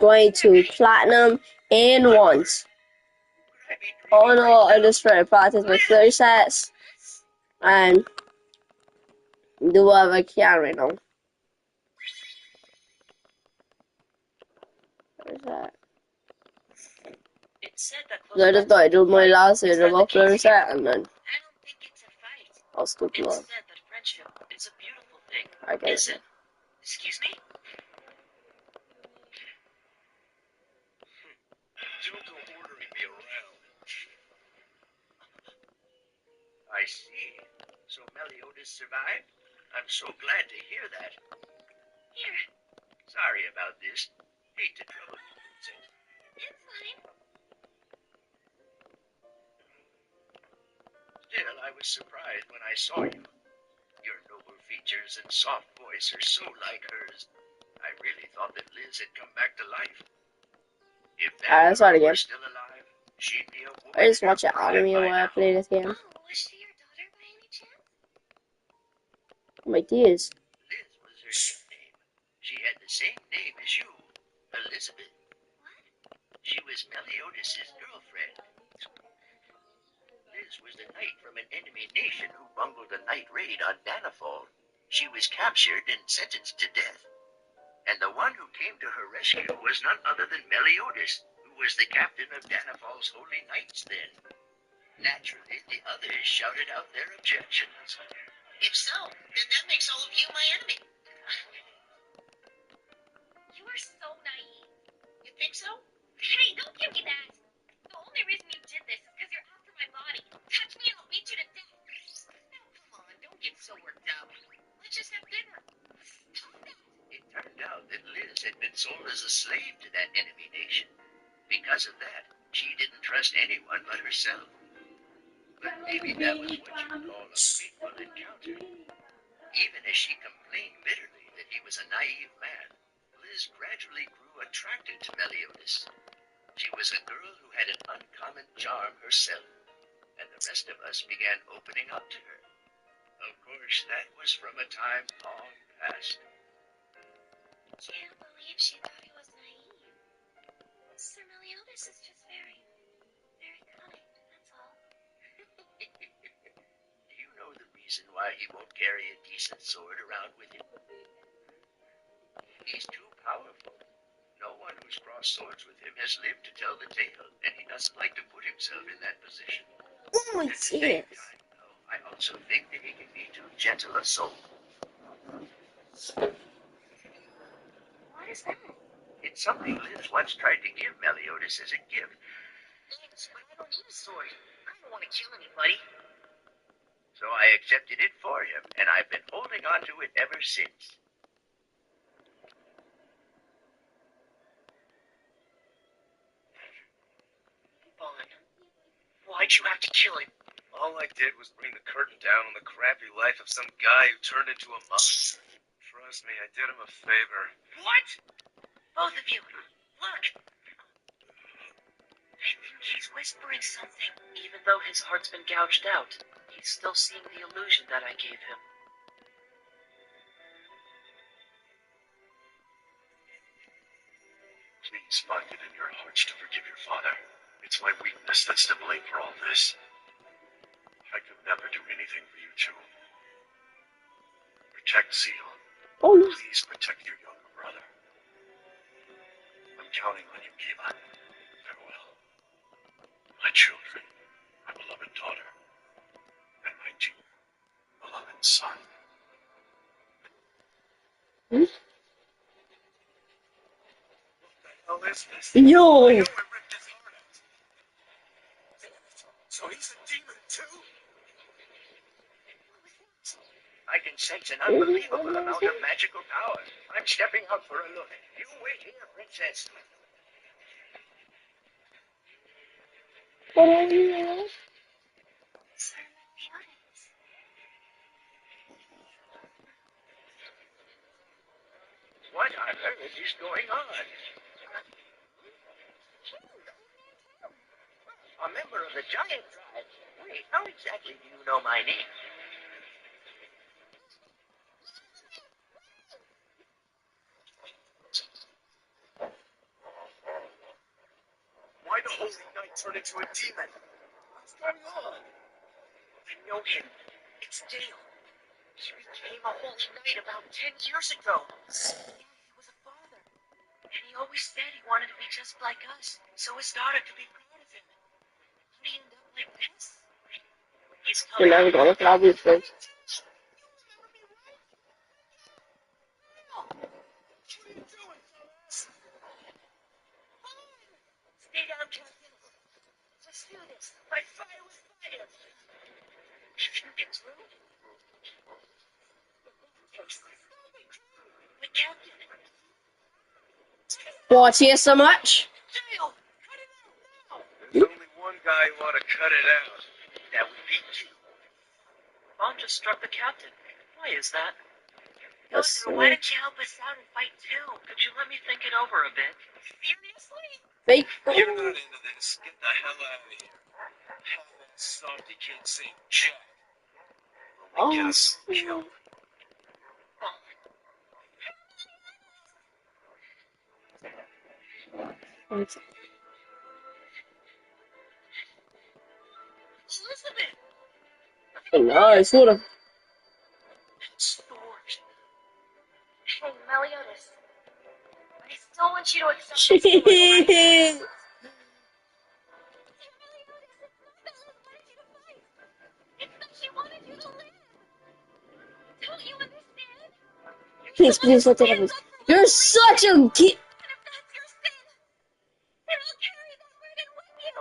going to platinum in once. Oh no, I just started practice with 30 sets. And do whatever I can right now. Where's that? So I just gotta do my last hit of up 30 set and then I'll skip the one. I guess. Excuse me? Don't go ordering me around. I see. So Meliodas survived? I'm so glad to hear that. Here. Sorry about this. Hate to trouble you, Princess. It's fine. Still, I was surprised when I saw you. Your noble features and soft voice are so like hers. I really thought that Liz had come back to life. If that Let's start girl again. were still alive, she'd be a woman. I just watch it anime while I play this game. Oh, was she your daughter by any chance? Oh my dears. Liz was her nickname. She had the same name as you, Elizabeth. What? She was Meliodas' girlfriend. Liz was the knight from an enemy nation who bungled a night raid on Danafall. She was captured and sentenced to death. And the one who came to her rescue was none other than Meliodas, who was the captain of Danafall's holy knights then. Naturally, the others shouted out their objections. If so, then that makes all of you my enemy. You are so naive. You think so? Hey, don't give me that. The only reason you did this is because you're after my body. Touch me and I'll beat you to death. Now, come on, don't get so worked up. Let's just have dinner. Stop that. It turned out that Liz had been sold as a slave to that enemy nation. Because of that, she didn't trust anyone but herself. But maybe that was what you call a fateful encounter. Even as she complained bitterly that he was a naive man, Liz gradually grew attracted to Meliodas. She was a girl who had an uncommon charm herself, and the rest of us began opening up to her. Of course, that was from a time long past. Can't believe she thought he was naive. Sir Meliodas is just very kind, that's all. Do you know the reason why he won't carry a decent sword around with him? He's too powerful. No one who's crossed swords with him has lived to tell the tale, and he doesn't like to put himself in that position. Oh my At the same dears. time, though, I also think that he can be too gentle a soul. What is that? It's something Liz once tried to give Meliodas as a gift. Thanks, but I don't need a sword. I don't want to kill anybody. So I accepted it for him, and I've been holding on to it ever since. Vaughn, why'd you have to kill him? All I did was bring the curtain down on the crappy life of some guy who turned into a monster. Trust me, I did him a favor. What? Both of you, look. I think he's whispering something. Even though his heart's been gouged out, he's still seeing the illusion that I gave him. Please find it in your hearts to forgive your father. It's my weakness that's to blame for all this. I could never do anything for you two. Protect Zeal. Oh no. Please protect your younger brother. I'm counting on you, Kiva. Farewell. My children, my beloved daughter, and my dear, beloved son. Hmm? What the hell is this? Yo. I know I ripped his heart out. So he's a demon too? I can sense an unbelievable amount of magical power. I'm stepping out for a look. You wait here, Princess. What are you? Sir Meliodas. What on earth is going on? A member of the giant tribe. Wait, how exactly do you know my name? The Holy Knight turned into a demon. What's going on? I know him. It's Dale. He became a Holy Knight about 10 years ago. Yeah, he was a father. And he always said he wanted to be just like us, so his daughter could be proud of him. How did he end up like this? He's You're coming. never gonna look at all these things. Stay down, Captain. Let's do this. Fight fire with fire. If you get through, but Captain, What's here so much? Dale, cut it out now. There's only one guy who ought to cut it out. That would be you. Mom just struck the captain. Why is that? Let's Luther, why see. don't you help us out and fight too? Could you let me think it over a bit? Seriously? Fake. You're not into this. Get the hell out of here. Half-ass softy can't say jack. When we get us killed. Elizabeth! Nice, what a Storage. Hey, Meliodas. I still want you to accept this sword, alright? shit. She wanted you to live. Don't you understand? Please, please, let that happen. You're such a kid. And if that's your sin, then I'll carry that burden with you.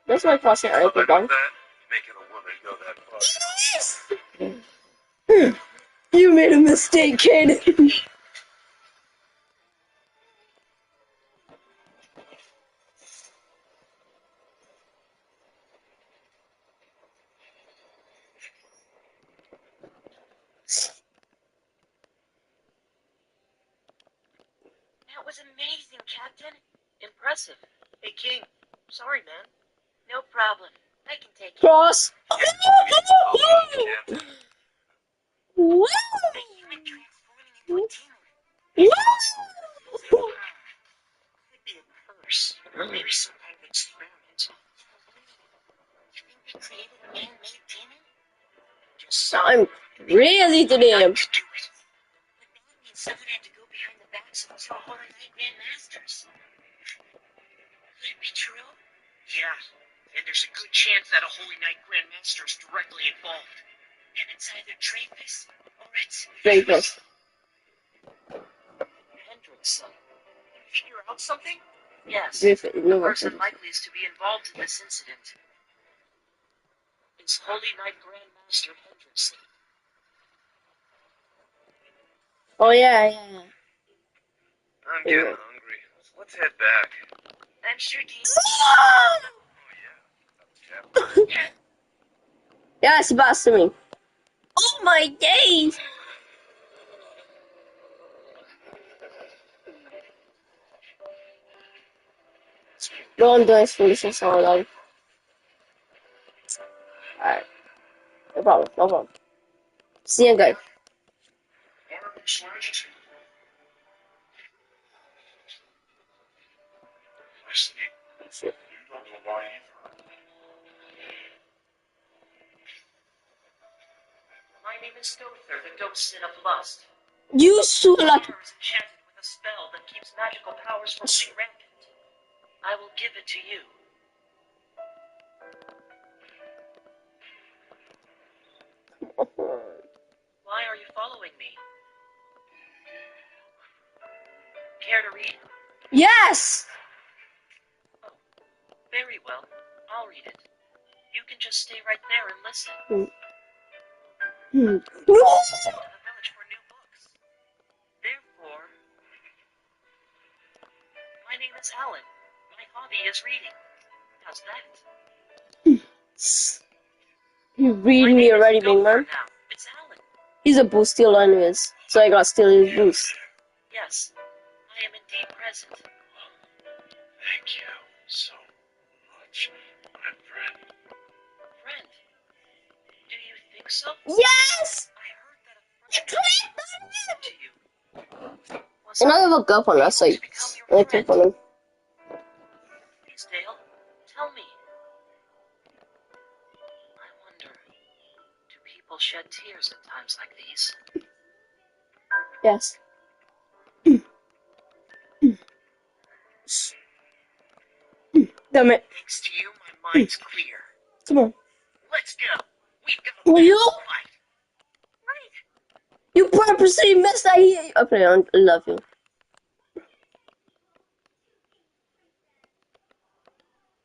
That's my question. I Fine think on. with that? Making a woman go that far. You made a mistake, kid. That was amazing, Captain. Impressive. Hey, King. Sorry, man. No problem. I can take it. Cross. The human transforming into a demon. Could be a curse. Or maybe some kind of experiment. You think they created a man-made demon? Just I'm really to them. to do it. But that means someone had to go behind the backs of two Holy Knight Grand Masters. Could it be true? Yeah, and there's a good chance that a Holy Knight Grand Master is directly involved. And it's either Dreyfus or it's Dreyfus. Hendrickson. Figure out something? Yes. Dreyfus. The No, person likeliest to be involved in this incident is Holy Knight Grand Master Hendrickson. oh yeah, yeah. I'm getting hungry. Let's head back. I'm sure Dean. Oh, yeah. Yeah, it's about to me. Oh my days! No, I'm doing foolishness all alone. Alright. No problem, no problem. See you guys. Honorable Majesty. I see. Shit. You don't know why either. My name is Gother, the ghost sin of lust. You so lucky. Power is enchanted with a spell that keeps magical powers from being rampant. I will give it to you. Why are you following me? Care to read? Yes! Very well. I'll read it. You can just stay right there and listen. No! To the village for new books. Therefore, my name is Alan. My hobby is reading. How's that? You read My me name already, is big Gopher man. now. It's Alan. He's a boost steal anyways, so I gotta steal his boost. Yes, I am indeed present. Thank you so much, my friend. Friend, do you think so? Yes! I heard that a friend said to you. Was And I I look up on that able side. to become your I click on friend? him. Please Clydesdale, tell me. I wonder, do people shed tears at times like these? Yes. Damn it. Thanks to you, my mind's clear. Come on. Let's go. We've got a Will you? fight. Right. You purposely missed that here. Okay, I love you.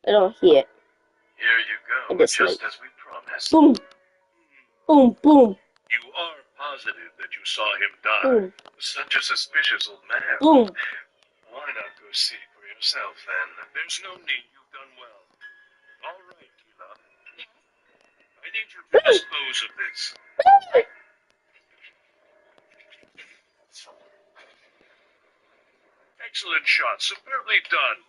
I don't hear it. Here you I go, just just like- as we promised. Boom. Boom, boom, You are positive that you saw him die. boom, Such a suspicious old man. boom. Why not go see for yourself, then? There's no need. You've done well. All right, Keela. I need you to dispose of this. Excellent shot. Superbly done.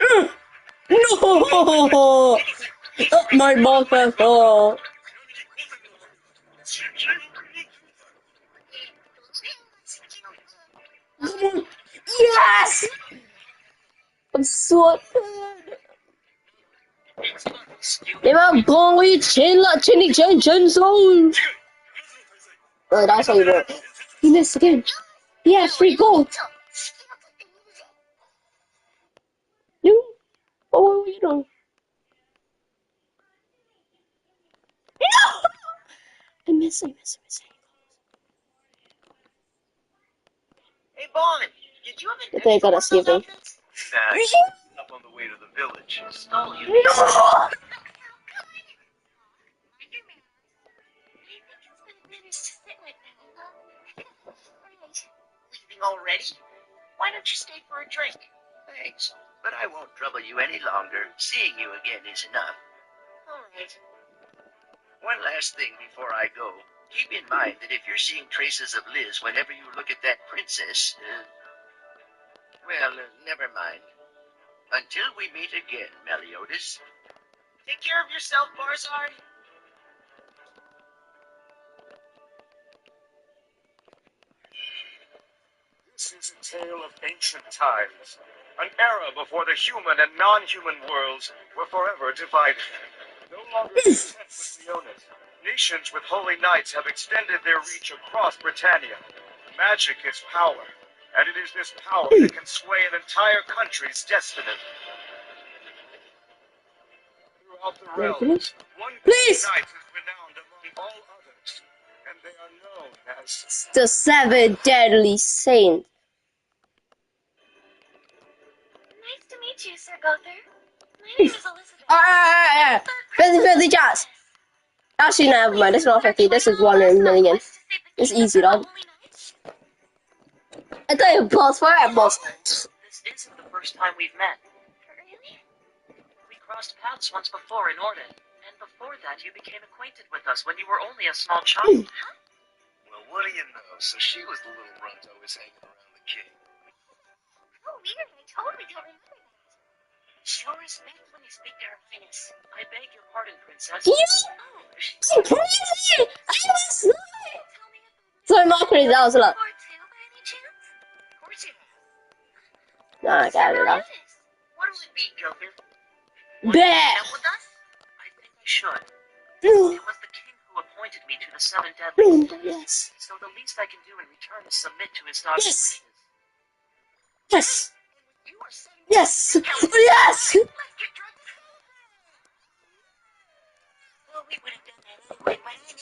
No! Oh, my microphone. Yes! I'm so good. 你们帮我签了，请你签手。that's how you do it. You missed again. Yes, free gold. You? What were you doing? No! I miss. Hey, Bond, did you have an I think I gotta extra see one of if those outfits? Nah, up on the way to the village. Stole you. No! I think it's been finished to sit with them. Right. Leaving already? Why don't you stay for a drink? Thanks, but I won't trouble you any longer. Seeing you again is enough. All right. One last thing before I go. Keep in mind that if you're seeing traces of Liz whenever you look at that princess, never mind. Until we meet again, Meliodas. Take care of yourself, Barzard. This is a tale of ancient times. An era before the human and non-human worlds were forever divided. No longer content with Leonis, nations with holy knights have extended their reach across Britannia. Magic is power, and it is this power that can sway an entire country's destiny. Throughout the realms, one Please! knight is renowned among all others, and they are known as The 7 deadly saints. Nice to meet you, Sir Gother. My name is Elizabeth. 50 jazz. Actually, no, never mind. That's not 50. This is 1 in a million. It's easy, dog. I thought you boss for it, boss. This isn't the first time we've met. Really? We crossed paths once before in Orden, and before that you became acquainted with us when you were only a small child. well, what do you know? So she was the little runt always hanging around the king. How weird. I totally don't remember that. Show respect when you speak to Her Highness. I beg your pardon, Princess. You? Oh, I'm crazy! I was not! tell me about Sorry, I'm not crazy. That was a lot. War 2 by any chance? Of course you have. Nah, I got it off. What'll it be, Gilbert? Bet! Come with us? I think I should. No. It was the king who appointed me to the 7 deadlies. Yes. So the least I can do in return is submit to his daughter's Yes. wishes. Yes. You are setting Yes. Yes. Well, we would have done that anyway, but I know.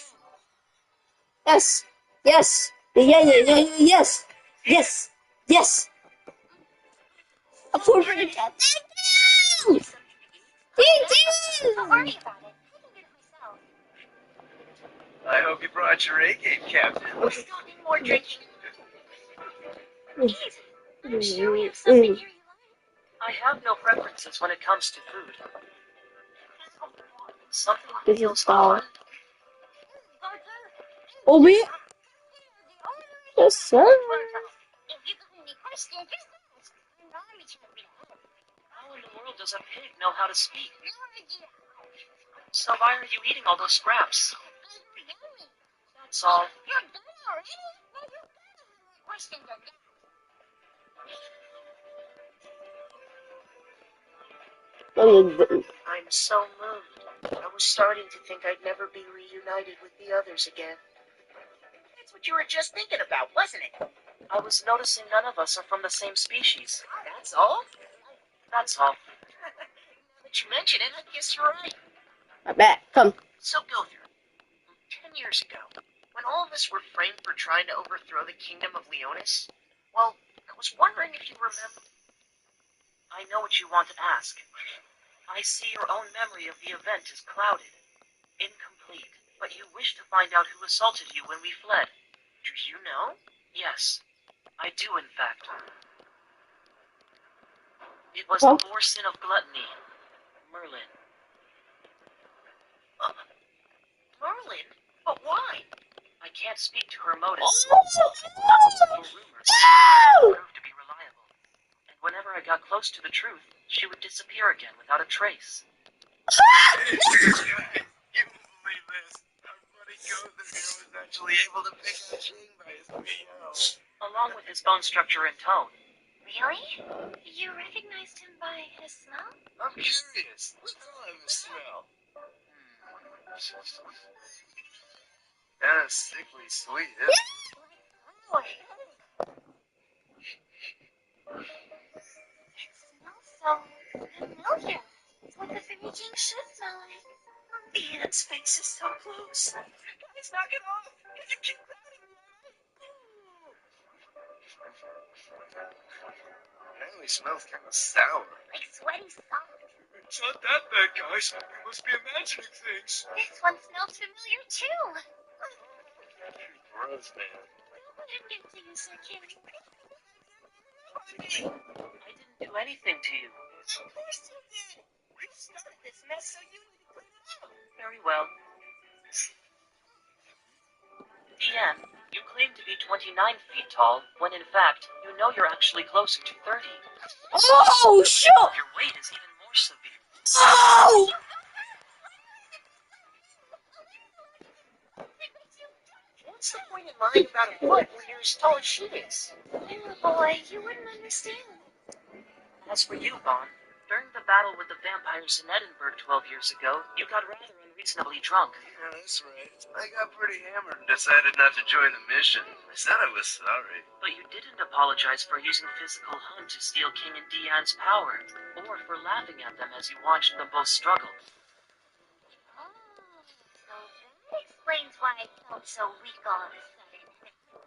Yes. Yes. Yes. Yes. Yes. A full for the chat. Thank you. Thank Don't you. worry about it. I can get it myself. I hope you brought your A game, Captain. We still need more drinking. Please, I'm sure we have something here you like. I have no preferences when it comes to food. Something This is feels all. odd. Obi. Yes, sir. If you got any questions, just ask. I'm always happy to help. How in the world does a pig know how to speak? No idea. So why are you eating all those scraps? Because you're yummy. That's all. You're done already? No, you're done with my questions on that. I'm so moved. I was starting to think I'd never be reunited with the others again. That's what you were just thinking about, wasn't it? I was noticing none of us are from the same species. That's all? That's all. Now that you mention it, I guess you're right. I bet. Come. So, Gother, 10 years ago, when all of us were framed for trying to overthrow the kingdom of Leonis, well, I was wondering if you remember... I know what you want to ask. I see your own memory of the event is clouded, incomplete, but you wish to find out who assaulted you when we fled. Do you know? Yes, I do in fact. It was the poor sin of gluttony, Merlin. Merlin? But why? I can't speak to her motives. Oh, For rumors proved to be reliable, and whenever I got close to the truth, she would disappear again without a trace. You won't believe this. Our buddy Gother here was actually able to pick out King by his meow. Along with his bone structure and tone. Really? You recognized him by his smell? I'm curious. Let's all have a smell. Kinda sickly sweet, isn't it? Oh, it smells so familiar. It's what the Fairy King should smell like. The ant's face is so close. Guys, knock it off. You keep crowding me. Apparently smells kinda sour. Like sweaty salt. It's not that bad, guys. We must be imagining things. This one smells familiar too. Gross, man. Don't let him get to you, Sir King. I didn't do anything to you. Of course you did. You started this mess, so you need to clean it up. Very well. Deanne, you claim to be 29 feet tall, when in fact, you know you're actually closer to 30. oh, shoot! Your weight is even more severe. Oh! What's the point in lying about a foot when you're as tall as she is? Oh boy, you wouldn't understand. As for you, Vaughn, during the battle with the vampires in Edinburgh 12 years ago, you got rather unreasonably drunk. Yeah, that's right. I got pretty hammered and decided not to join the mission. I said I was sorry. But you didn't apologize for using physical hunt to steal King and Deanne's power, or for laughing at them as you watched them both struggle. Oh, so that explains why I felt so weak all of a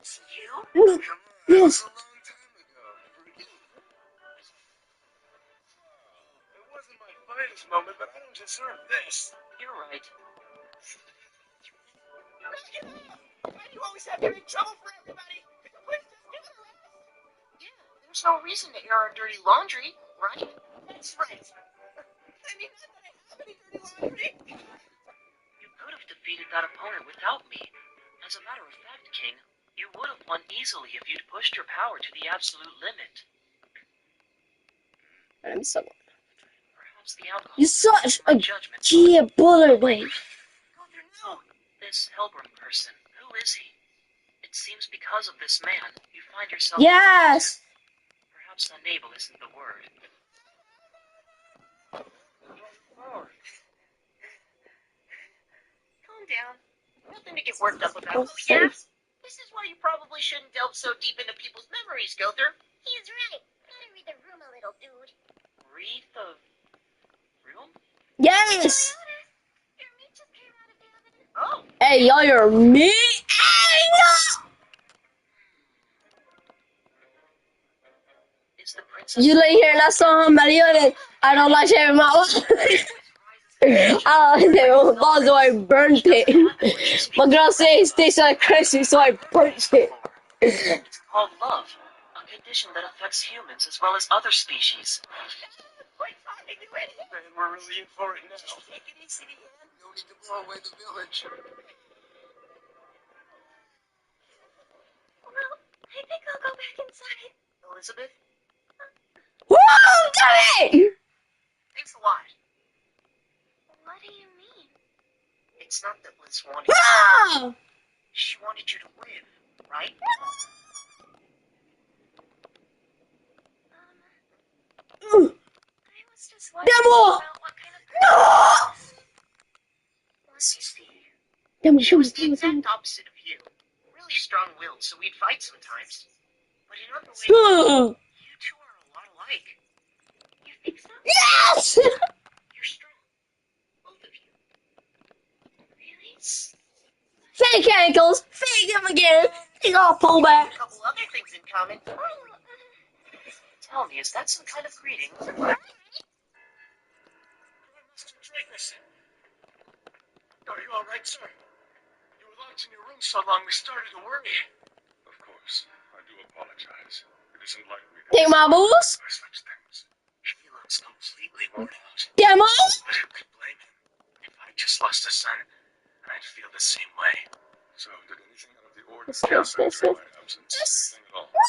sudden. You? Come on, that was a long time ago. Forget it. It wasn't my finest moment, but I don't deserve this. You're right. Why do you always have to make trouble for everybody? Please just give it a rest. Yeah, there's no reason to air our dirty laundry, right? That's right. I mean, not that I have any dirty laundry. You could have defeated that opponent without me. As a matter of fact, King, you would have won easily if you'd pushed your power to the absolute limit. I'm so. Perhaps the alcohol. You're such my a judgment. gear bullet, babe. Gother, no. This Helbram person, who is he? It seems because of this man, you find yourself. Yes! Perhaps unable isn't the word. Calm down. Nothing to get worked up about. Oh, Oh, yeah? This is why you probably shouldn't delve so deep into people's memories, Gother. He's right. Gotta read the room a little, dude. Read the room? Yes! Your meat just came out of the oven. Oh, Hey, y'all, you're me? Hey, no! Is the princess. You lay here and I saw him, I don't like shaving my life. I don't know, balls, so I burnt it. My girl said it tastes like crazy, so I burnt it. It's called love, a condition that affects humans as well as other species. quit talking, you idiot. Man, we're really in for it now. Take it easy, Deanne. No need to blow away the village. Well, I think I'll go back inside. Elizabeth, Woo, Johnny! thanks a lot. What do you mean? It's not that Liz wanted you. Ah! She wanted you to live, right? why Demo! about what kind of No! Let me see. Demo, She was the Demo, exact opposite of you. Really strong-willed, so we'd fight sometimes. But in other ways, Demo. you two are a lot alike. You think so? Yes! You're strong. Both of you. Really? Fake ankles! Fake him again! He's all pulled A back. couple other things in common. Tell me, is that some kind of greeting? Mr. Dragos. Are you all right, sir? You were locked in your room so long we started to worry. Of course, I do apologize. It isn't like me to Take my moves. by such things. He looks completely worn out. Demo! But who could blame him? If I just lost a son, I'd feel the same way. So, did anything out of the ordinary happen during my absence? Anything at all? Well,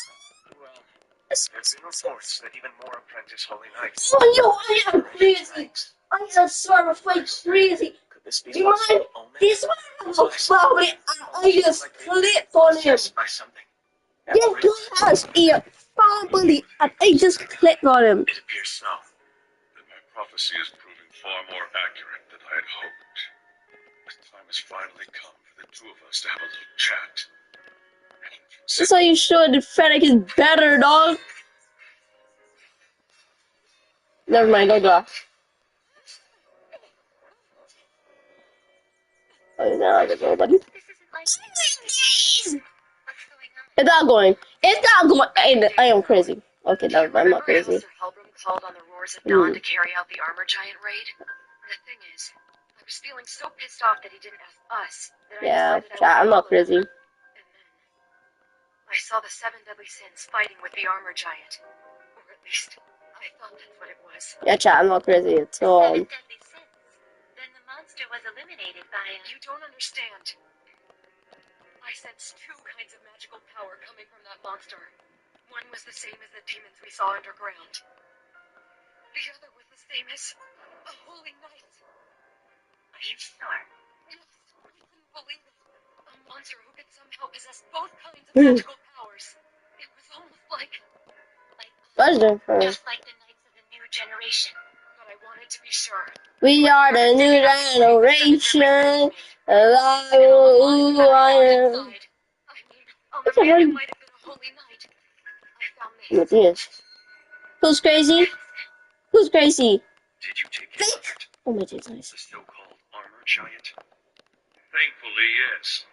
there have been reports that even more apprentice Holy Knights. Oh, yo, I am crazy. I am sort of like crazy. Could this be Do you mind? some omen? This one probably I just clicked on him. Possessed by something. Yes, glass ear. Probably I just clicked on him. It appears so. That my prophecy is proving far more accurate than I had hoped. The time has finally come for the two of us to have a little chat. That's how you show the Fennec is better, dog. Never mind, don't go. Oh, no, I don't know, buddy. This isn't like what's going on? It's not going. It's not going. I am crazy. Okay, no, I'm not crazy. Sir Helbram called on the Roars at Dawn to carry out the armor giant raid? The thing is, I was feeling so pissed off that he didn't ask us that Yeah, I decided chat, I'm not crazy. And then I saw the 7 deadly sins fighting with the armor giant. Or at least, I thought that's what it was. Yeah, chat, I'm not crazy at all. 7 deadly sins. Then the monster was eliminated by a... You don't understand. I sensed 2 kinds of magical power coming from that monster. One was the same as the demons we saw underground. The other was the same as a holy knight. Are you sure? Yes, I couldn't believe it. A monster who could somehow possess both kinds of magical powers. It was almost like... What's different? Just like the Knights of the New Generation. But I wanted to be sure. We are the new generation. Alive, ooh, I am. I mean, on the man who might have been a holy knight. I found this. What is? Who's crazy? Who's crazy? Did you take care of it? Oh my goodness. The so-called armor giant? Thankfully, yes.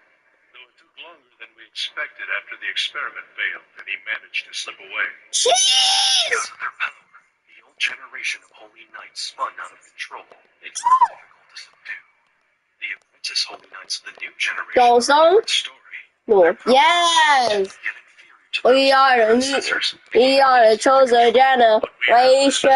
Though it took longer than we expected after the experiment failed and he managed to slip away. Jeez! Because of their power, the old generation of holy knights spun out of control. It's difficult to subdue. The apprentice holy knights of the new generation Go, are a son. different story. No. Yes! Yet inferior to We those are the predecessors. we are the chosen generation.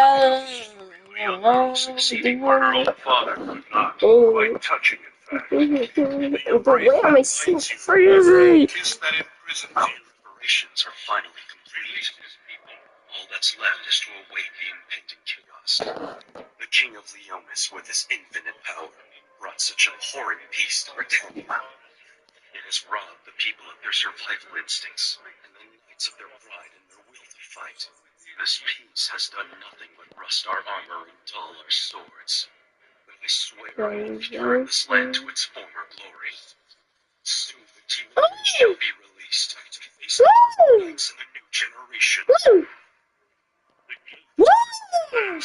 Leon succeeding our own father could not. Oh. Quite touching, in fact. Why am I so crazy? Is that imprisoned preparations are finally complete. All that's left is to await the impending chaos. The King of Leonis, with his infinite power, brought such a horrid peace to Britannia. It has robbed the people of their survival instincts, and the knights of their pride and their will to fight. This peace has done nothing but rust our armor and dull our swords. But I swear I will return this land to its former glory. Soon the demon shall be released to face the knights in the new generation. The king Woo!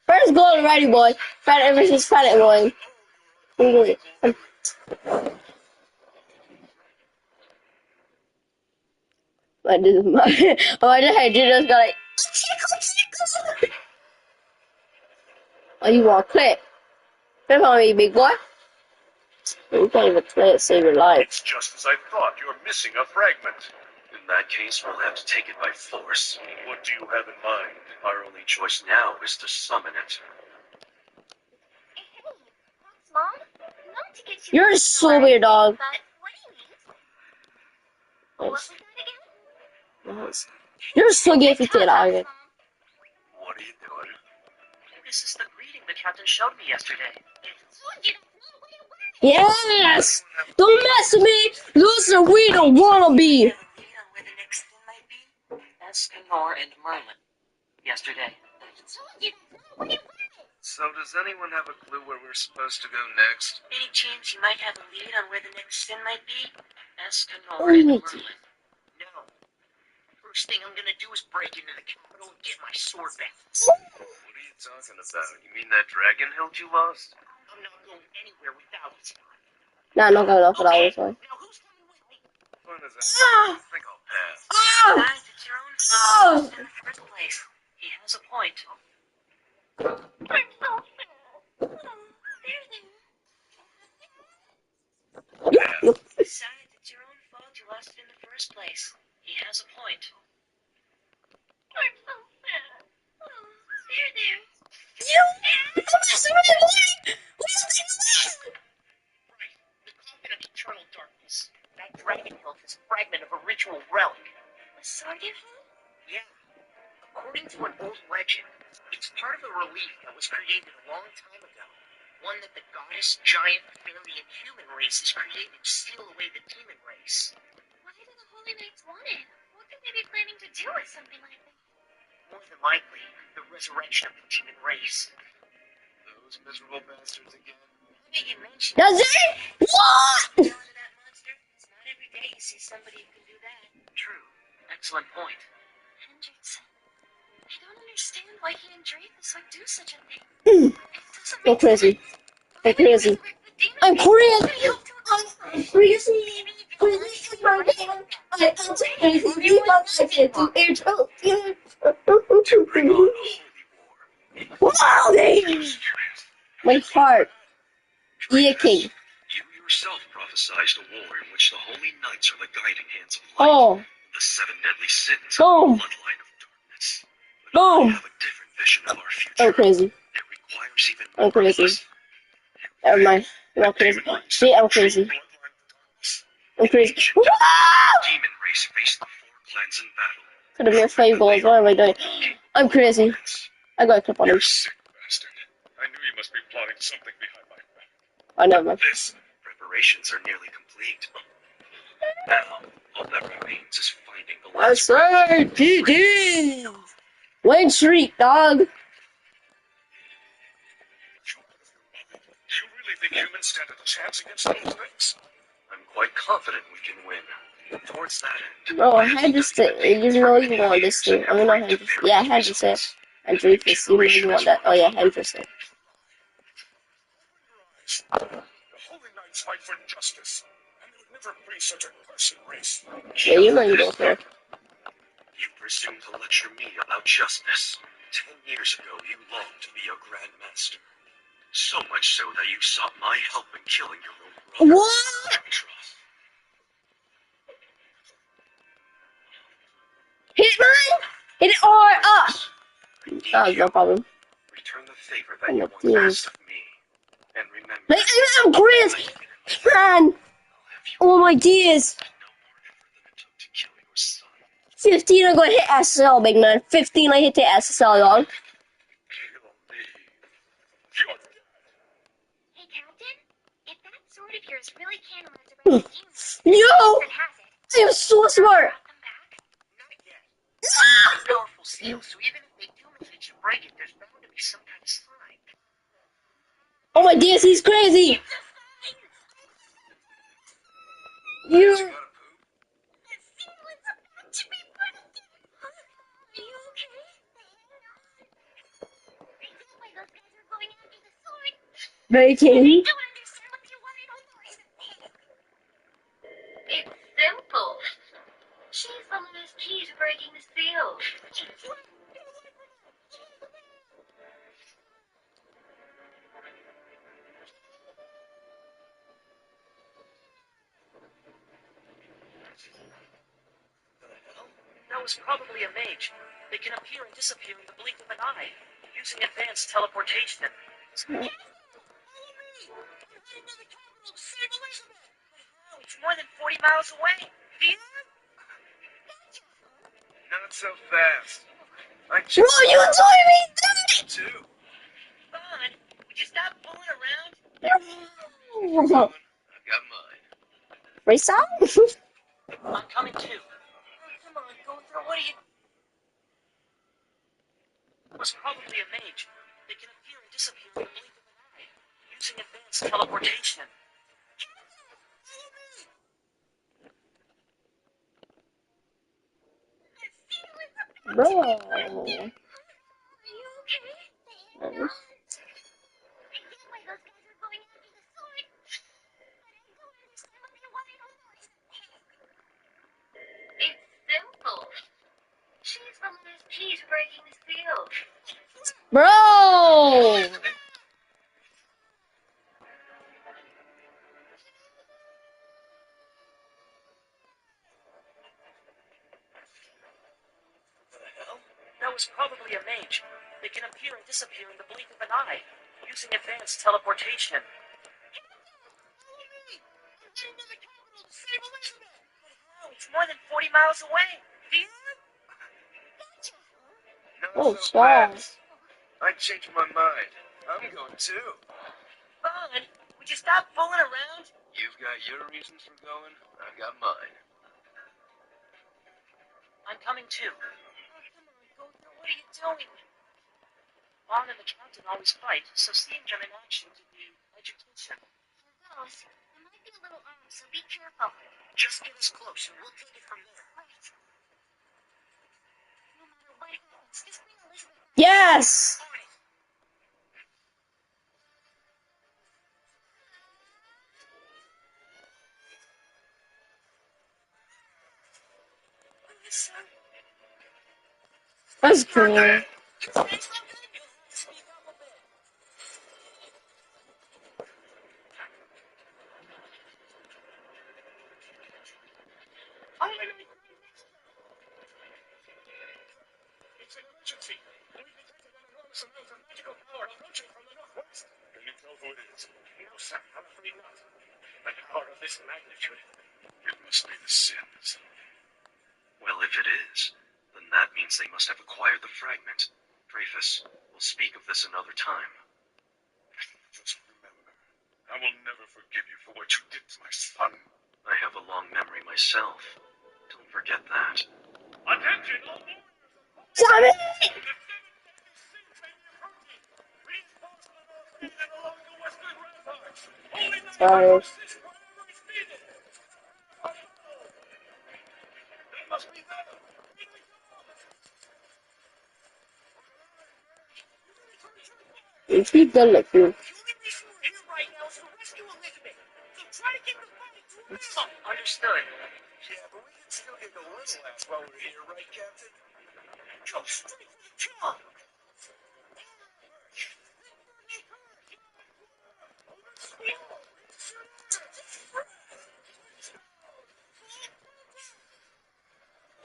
First goal already, boy. Planet versus planet, boy. I did my head just got like oh, you want to clip? Clip on me, big boy. You can't even clip to save your life. It's just as I thought. You're missing a fragment. In that case, we'll have to take it by force. What do you have in mind? Our only choice now is to summon it. Hey, thanks, Mom. Not to get you... You're so weird, dog. But what do you need? What was that again? Nice. You're so gifted, dog. What are you doing? This is the greeting the captain showed me yesterday. Yes! Don't mess with me! Listen, we don't wanna be! Ask Honor and Merlin. Yesterday, the So does anyone have a clue where we're supposed to go next? Any chance you might have a lead on where the next sin might be? Ask Honora and Merlin. No. First thing I'm gonna do is break into the Capitol and get my sword back. What are you talking about? You mean that dragon hilt you lost? I'm not going anywhere without it. Nah, I'm not going off for that Okay, one. now who's coming with me? Fun as that. I think I'll pass. Guys, it's your own fault in the first place. He has a point. Besides, it's your own fault you lost it in the first place. He has a point. I'm so sad. There, there. Right, the coffin of eternal darkness. That dragon hilt is a fragment of a ritual relic. A sword you have? Yeah. According to an old legend, it's part of a relief that was created a long time ago. One that the goddess, giant, fairy, and human races created to steal away the demon race. Why do the Holy Knights want it? What could they be planning to do with something like that? More than likely, the resurrection of the demon race. Those miserable bastards again. Now that you mention Does it? What? down to that monster, it's not every day you see somebody who can do that. True. Excellent point. Hendrickson. I don't understand why he and Dreyfus would do such a thing. Mm. It doesn't I'm make crazy. sense. I'm crazy. I'm crazy. I'm crazy. Crazy. My man. I am so crazy. To bring on a holy war. Wow, Curious. my heart. Aching. You yourself prophesied a war in which the holy knights are the guiding hands of light. Oh, The seven deadly sins of boom, the bloodline of darkness. But boom. I have a different vision of our future. I'm crazy. It requires even I'm more crazy. of us. Never mind. I'm not crazy. See, I'm crazy. I'm crazy. Ancient demon race faced the four clans in battle. Could have been 5 goals. What am I doing? I'm crazy. I got a clip on him. You're sick bastard. I knew you must be plotting something behind my back. Oh, never mind. This preparations are nearly complete. Now, all that remains is finding the last. That's right, GG! Win streak, dog. Do you really think humans stand a chance against those things? I'm quite confident we can win. Towards that end. Bro, I had to say, you know you want this thing. I mean, not Henderson. Yeah, Henderson. And Dreyfus, you know you want that. Oh, yeah, Henderson. The holy knights fight for justice, and there would never be such a cursed race. Yeah, you know you don't care. You presume to lecture me about justice. 10 years ago, you longed to be a Grand Master. So much so that you sought my help in killing your own brother. What? Hit it, mine! Hit it or up! Oh, no problem. Return the favor that Oh, you my once goodness. asked of me. And remember, Like, I'm Chris! Man! Oh my days! no more effort than it took to kill your son. 15, I'm gonna hit SSL, big man. 15, I hit the SSL, dog. Kill me. You're dead. Hey, Captain? If that sword of yours really can resurrect the demons, Yo! then has it. I am so smart! Brought them back? Not yet. It's a powerful seal, so even if they do manage to break it, there's bound to be some kind of sign. Oh my days, he's crazy! You... You gotta poop? The seal is about to be broken. Are you okay? I get why those guys are going after the sword. Breaking. I don't understand what they wanted on board. It's simple. She's the last key to breaking the seal. That was probably a mage. They can appear and disappear in the blink of an eye, using advanced teleportation. Oh, it's more than 40 miles away. Not so fast. I Bro, you enjoy me! too. Fun. Would you stop fooling around? I've got mine. Race out? I'm coming too. Oh, come on, Gopher. What are you... was probably a mage. They can appear and disappear in the blink of an eye, using advanced teleportation. Bro. Are you okay? Nice. I get why those guys are going after the sword, but I don't understand what they want in Honduras. It's simple. She's the last piece breaking the seal. Bro. What the hell? That was probably a mage. They can appear and disappear in the blink of an eye, using advanced teleportation. How? It's more than 40 miles away. Oh, No, stop. I changed my mind. I'm going too. Fun. Would you stop fooling around? You've got your reasons for going. I've got mine. I'm coming too. Oh, come on, Gotha. What are you doing? Vaughn and the captain always fight, so seeing them in action could be education. For those, it might be a little armed, so be careful. Just get us close and we'll take it from there. Right. No matter what happens, just bring Elizabeth back. Yes. That's cool. It's an emergency. We've detected an enormous amount of magical power approaching from the northwest. Can you tell who it is? No, sir. I'm afraid not. A power of this magnitude. It must be the Sins. Well, if it is, then that means they must have acquired the fragment. Dreyfus, we'll speak of this another time. Just remember, I will never forgive you for what you did to my son. I have a long memory myself. Don't forget that. Attention, all warriors! Damn it. The 7 deadly sins may be approaching. Reinforce the north gate and along the western ramparts. Holy Knight Sorry. will assist wherever is needed. They must be there. Here they come. If he done it, The you. only reason we're here right now is to rescue Elizabeth. So try to keep the fighting to a minimum. Understood. Yeah, but we can still get a little ass while we're here, right, Captain? Go straight for the kill.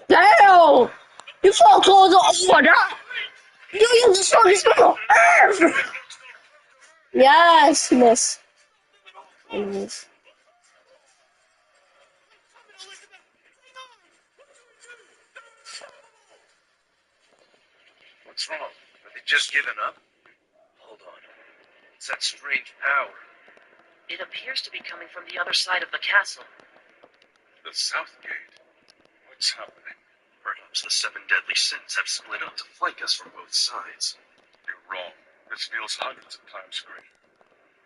Damn. You fall close to order. You use the strongest missile ever. Yes, miss. Yes. What's wrong? Have they just given up? Hold on. It's that strange power. It appears to be coming from the other side of the castle. The south gate. What's happening? Perhaps the 7 deadly sins have split up to flank us from both sides. You're wrong. This feels hundreds of times greater.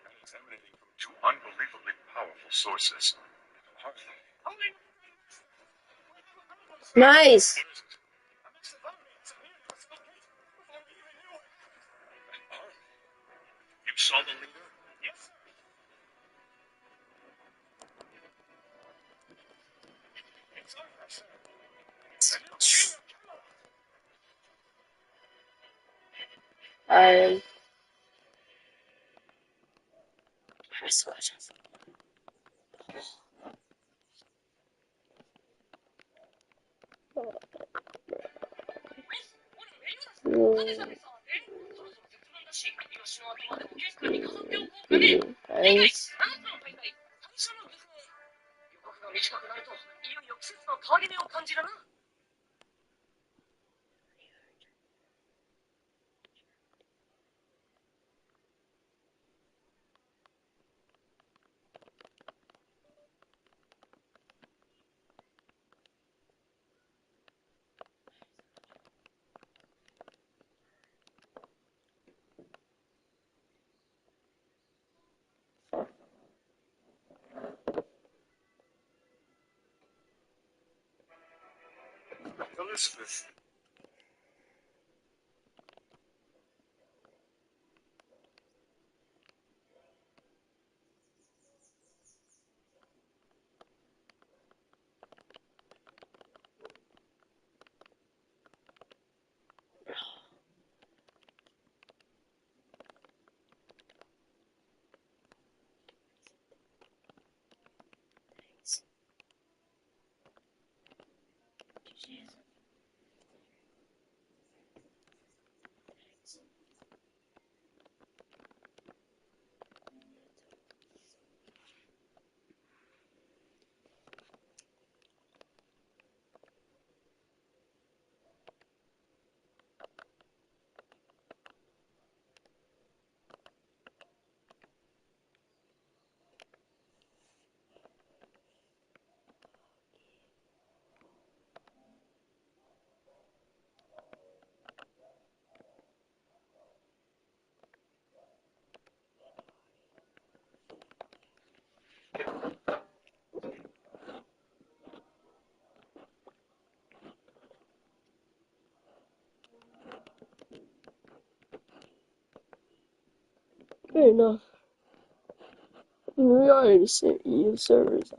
And it's emanating from 2 unbelievably powerful sources. Are they? Nice. What is it? A mix of army and superior to the south gate before we even knew what happened. An army? You saw the leader? Yes, sir. It's Arthur, sir. And it's King of Camelot. I swear. Nice. 予告が短くなると、いよいよ季節の変わり目を感じるな。Elizabeth. Fair enough. We already sent you servers.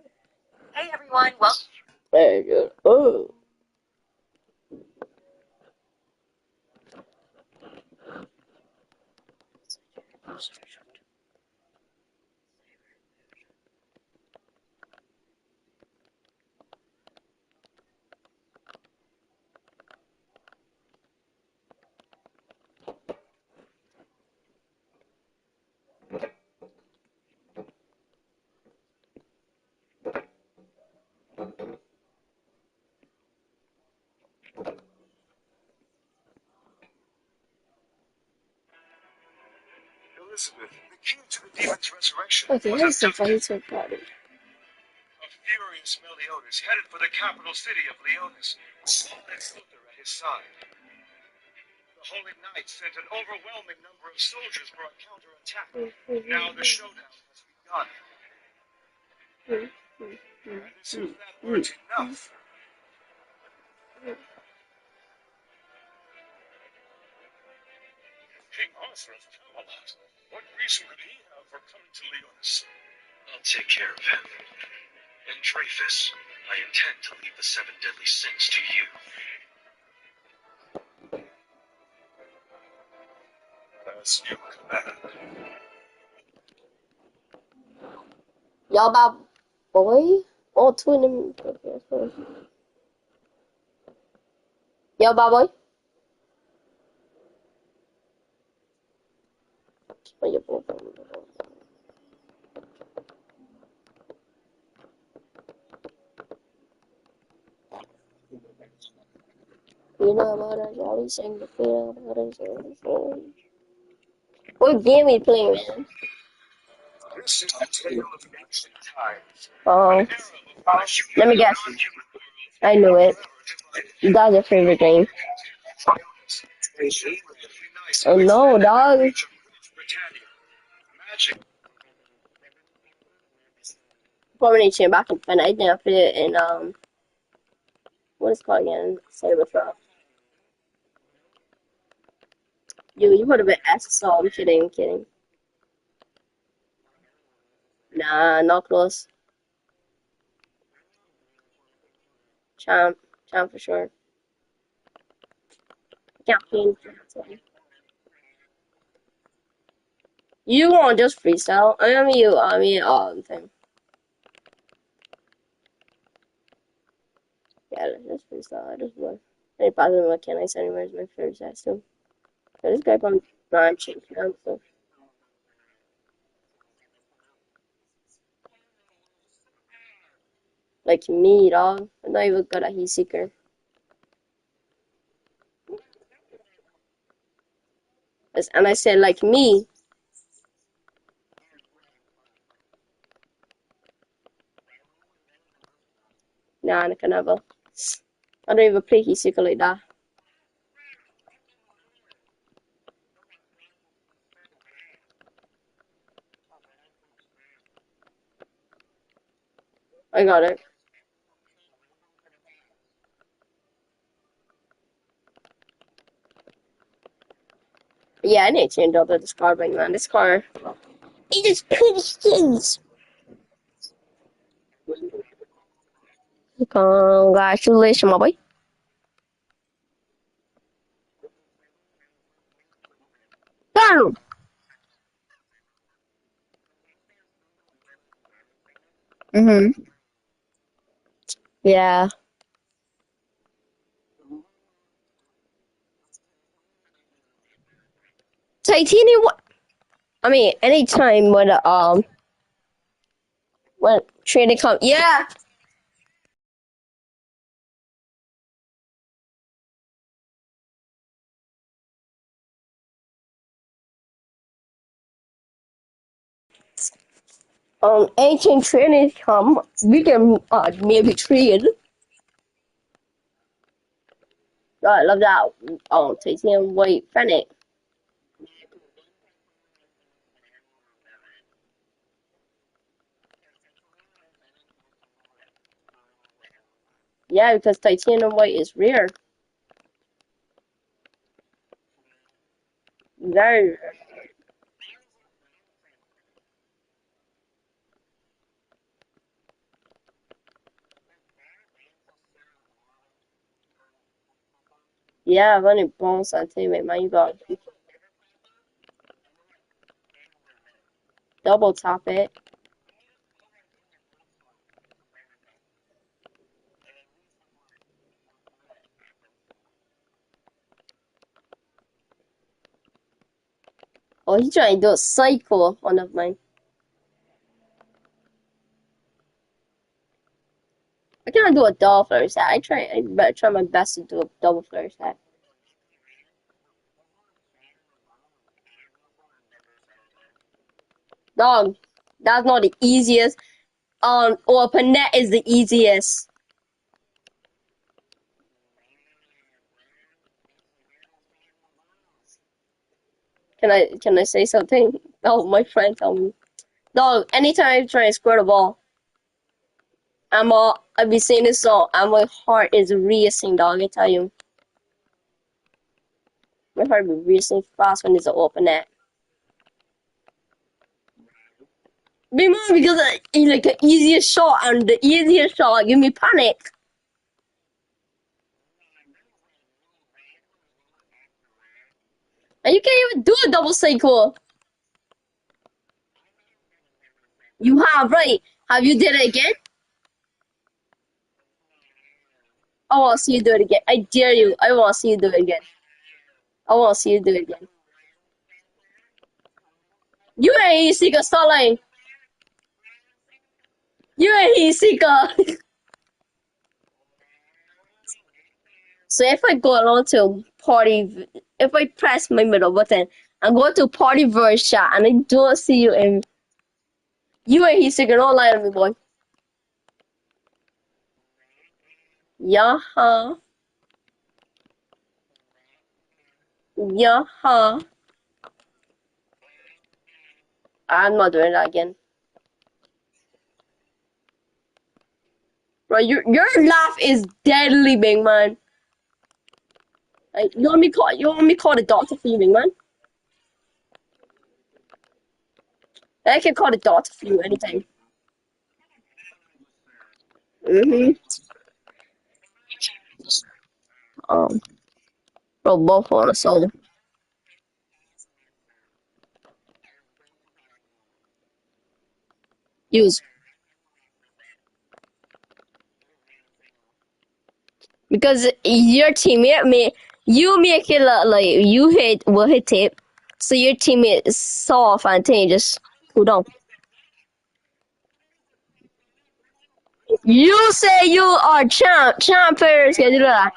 Hey everyone, welcome. There you go. Oh. Elizabeth, the key to the demon's resurrection Okay, was that's the abducted. fight party. A furious Meliodas headed for the capital city of Leonis, with Lex Luthor at his side. The Holy Knight sent an overwhelming number of soldiers for a counterattack. Now the showdown has begun. And as if that weren't enough, King Arthur of Camelot, what reason could he have for coming to Leonis? I'll take care of him. And Dreyfus, I intend to leave the 7 deadly sins to you. As you command. Y'all about boy? All two of them. Okay, that's fine. Y'all about boy? Oh, you're both of them. You know about that Jolly sang the film about us. What game we playing, man? This is the tale of ancient times. Oh, An era before the human let me guess. and non-human world I knew it. forever divided. That's your favorite game. Leonis, a chiefly nice Oh no, dog. reach across Britannia. Magic. Combination back in fun. I didn't put it in what is it called again? Cybertruck. You would have been SSL. I'm kidding, I'm kidding. Nah, not close. Champ, champ for sure. Campaign. You want just freestyle? Thing. Yeah, just freestyle. I just want. Any positive mechanics anywhere is my favorite system. So this guy from branching camp, so like me, dog. I'm not even good at heat seeker. And I said like me. Nah, I can never. I don't even play heat seeker like that. I got it. Yeah, I need to change over this car, big man. This car, it is pretty things. Congratulations, my boy. Damn. Mm-hmm. Yeah. Titanium. I mean, anytime when training come, yeah. Anytime training come, we can maybe trade. I love that. Titanium white Fennec. Yeah, because titanium white is rare. Very rare. Yeah, when it bounce, I tell you, man, you got double tap it. Oh, he's trying to do a cycle, one of mine. I cannot do a double flare set. I better try my best to do a double flare set. Dog, that's not the easiest. Open net is the easiest. Can I say something? Oh, my friend told me. Dog, anytime I try to score the ball, I be saying this song, and my heart is racing, dog. I tell you, my heart be racing fast when it's an open net. Be more because it's like the easiest shot, and the easiest shot give me panic. And you can't even do a double cycle. You have, right? Have you did it again? I want to see you do it again. I dare you. I want to see you do it again. I want to see you do it again. You ain't Seeker, stop lying. You ain't Seeker. So if I go along to party, if I press my middle button and go to party verse chat and I don't see you in, you ain't Seeker, don't lie to me, boy. Yeah, huh? Yeah, huh? I'm not doing that again. Bro, your laugh is deadly, big man. Like, you want me call the doctor for you, big man? I can call the doctor for you anytime. Mm-hmm. Um, bro, both on a solo. Use because your teammate may you make it look like you will hit tape, so your teammate saw off and then just cool down. You say you are champ players can do that.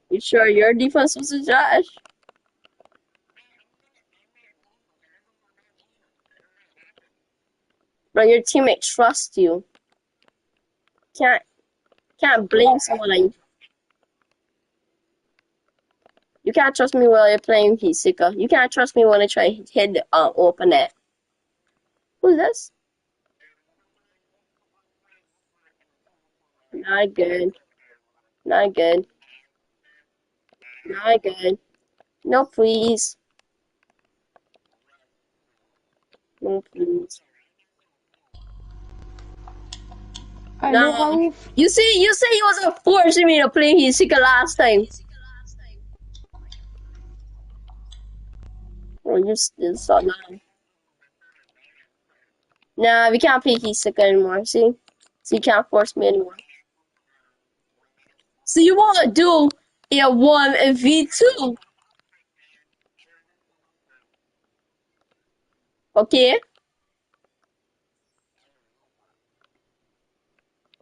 You sure your defense was trash? But your teammate trusts you. Can't can't blame someone like you can't trust me while you're playing Hisika. You can't trust me when I try to hit the open net. Who's this? Not good. Not good. Not good. No, please. No, please. I know No. how. You see, he was forcing me to play his secret last time. Oh, you still saw now. Nah, we can't play his secret anymore. See? So you can't force me anymore. So you want to do a 1v2? Okay?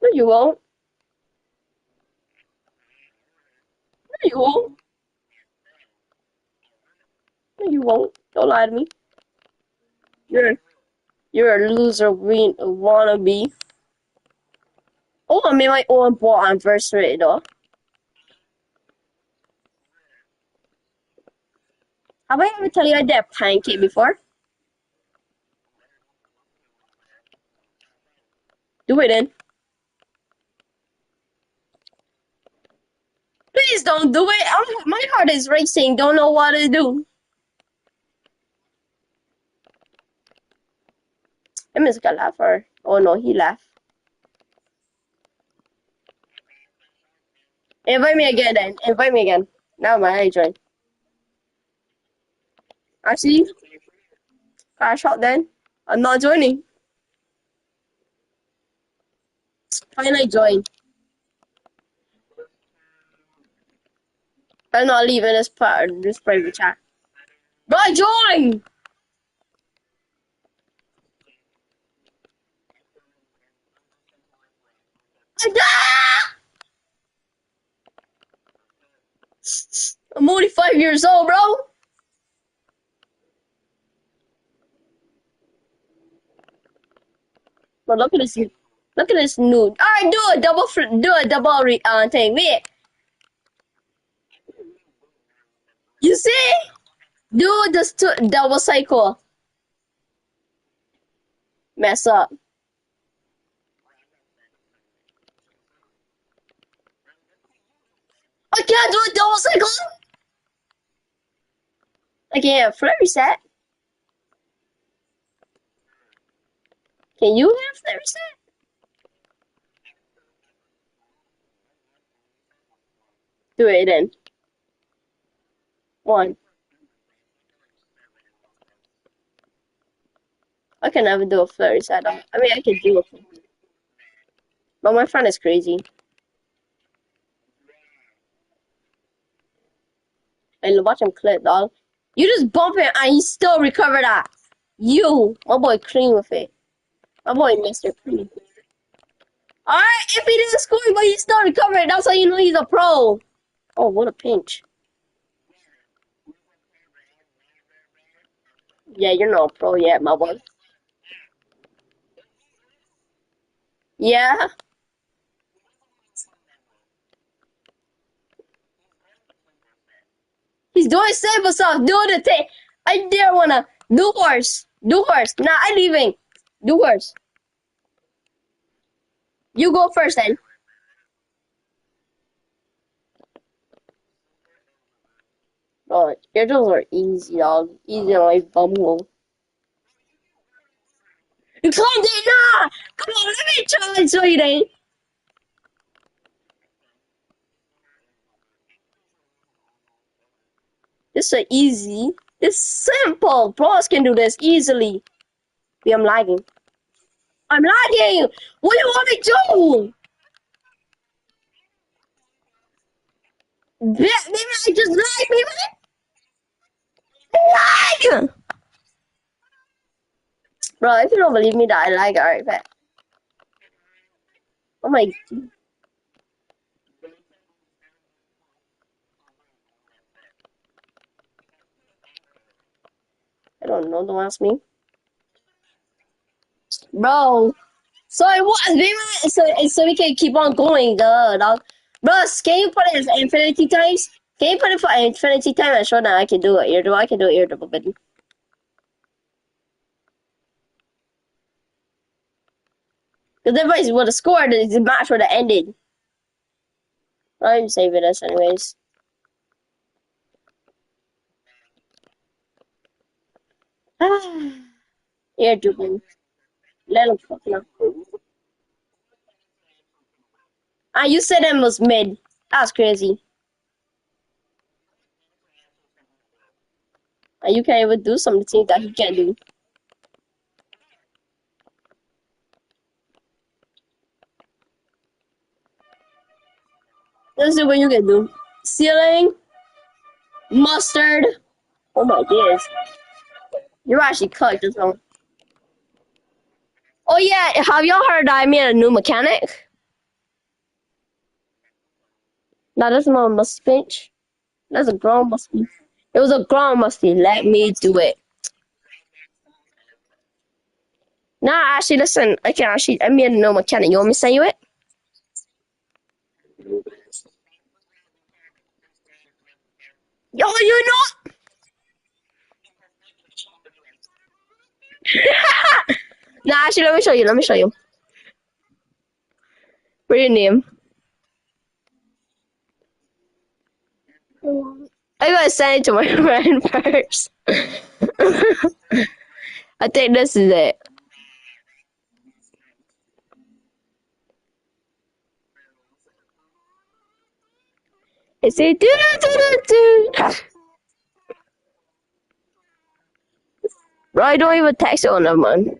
No, you won't. No, you won't. No, you won't. Don't lie to me. You're you're a loser wannabe. Oh, I made my own ball anniversary though. Have I ever tell you I did a pancake before? Do it then. Please don't do it. My heart is racing. Don't know what to do. I miss a laugher. Oh no, he laughed. Invite me again then. Invite me again. Now I join. Actually, crash out then. I'm not joining. Finally join. I'm not leaving this private chat. Bro, join! Ah! I'm only 5 years old, bro. But look at this. Look at this nude. Alright, do a double thing. Wait. You see? Do this double cycle. Mess up. I can't do a double cycle. I can't have flare reset. Can you have flare reset? Do it then. One. I can never do a flare reset. I mean, I can do it. But my friend is crazy. I watch him clip, dog. You just bump it and he still recover that. You, my boy, clean with it. My boy, Mr. Clean. Alright, if he didn't score, but he still recovered, that's how you know he's a pro. Oh, what a pinch. Yeah, you're not a pro yet, my boy. Yeah, he's doing simple stuff. Do the thing. I dare wanna do horse. Do horse. Nah, I'm leaving. Do horse. You go first then. Oh, your drills are easy, dog. Easy on my bumhole. You can't do it now. Come on, let me try and show you then. This is easy. It's simple. Pros can do this easily. Yeah, I'm lagging. I'm lagging. What do you want me to do? Maybe I just lag. Maybe I lag. Bro, if you don't believe me that I lag, alright, bet. Oh my. I don't know. Don't ask me. Bro. So it was. Maybe so we can keep on going. Duh, dog. Bro, can you put it as infinity times? Can you put it for infinity time and show that I can do it? Ear I can do ear double button. Because everybody would have scored. The match would have ended. I'm saving this anyways. You're joking. Little fuck no. Ah, you said it was mid. That's crazy. And you can't even do some of the things that he can't do. Let's see what you can do. Ceiling, mustard. Oh my days. You're actually cooked this one. Oh yeah, have y'all heard I made a new mechanic? No, that's not a musty pinch. That's a grown musty. It was a grown musty. Let me do it. Nah, actually, listen. I made a new mechanic. You want me to send you it? Yo, you know. Nah, actually, let me show you. Let me show you. What's your name? I gotta send it to my friend first. I think this is it. It's a do do do do. Bro, I don't even text it on them, man.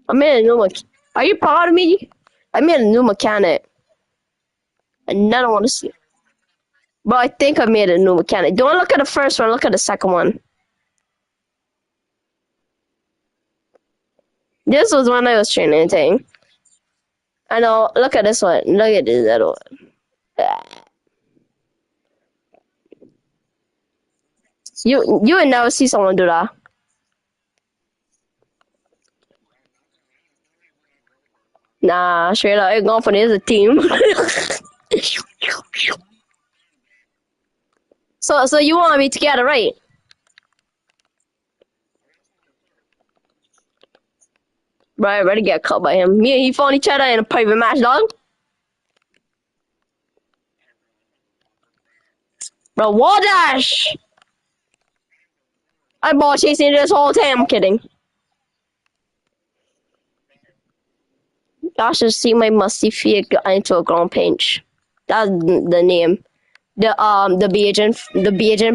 I made a new mechanic. Are you proud of me? I made a new mechanic. And I don't want to see it. But I think I made a new mechanic. Don't look at the first one, look at the second one. This was when I was training thing. I know, look at this one. Look at this other one. You would never see someone do that. Nah, straight up, it's going for this a team. So you want me together, right? Right, ready to get cut by him. Me and he fought each other in a private match, dog. Bro, what dash? I ball chasing this whole time. I'm kidding. Y'all should see my musty feet get into a ground pinch. That's the name. The Bajan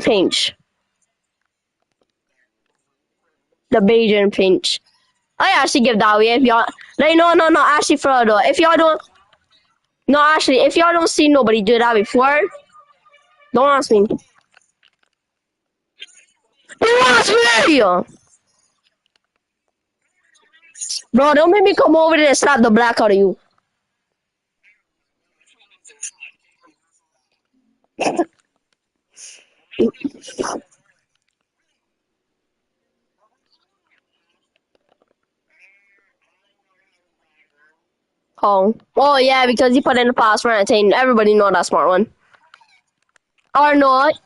pinch. The Bajan pinch. I actually give that away if y'all like no actually for though. If y'all don't no actually if y'all don't see nobody do that before, don't ask me. Don't ask me! Bro, don't make me come over there and slap the black out of you. Oh yeah, because he put in the password and saying everybody know that smart one. Or not.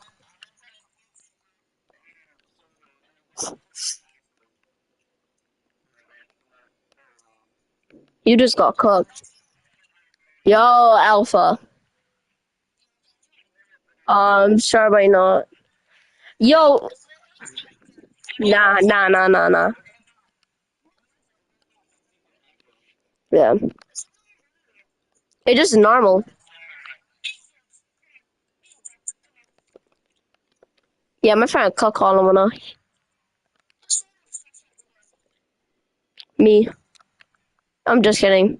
You just got cooked. Yo, Alpha. Sure why not. Yo, nah. Yeah. It's just normal. Yeah, my friend cook all of them. Me. I'm just kidding.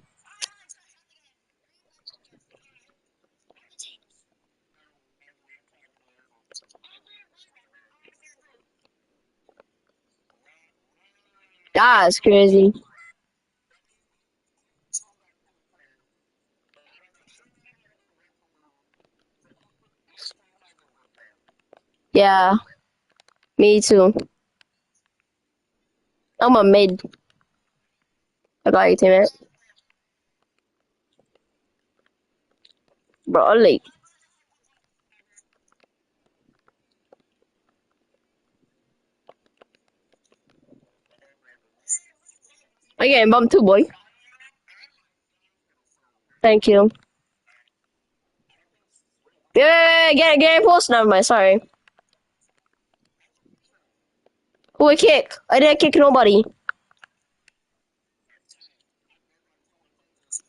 That's crazy. Yeah, me too. I'm a mid. I got you, teammate. Bro, like, I getting bumped too, boy. Thank you. Yeah, get post. Never mind. Sorry. Who I kick? I didn't kick nobody.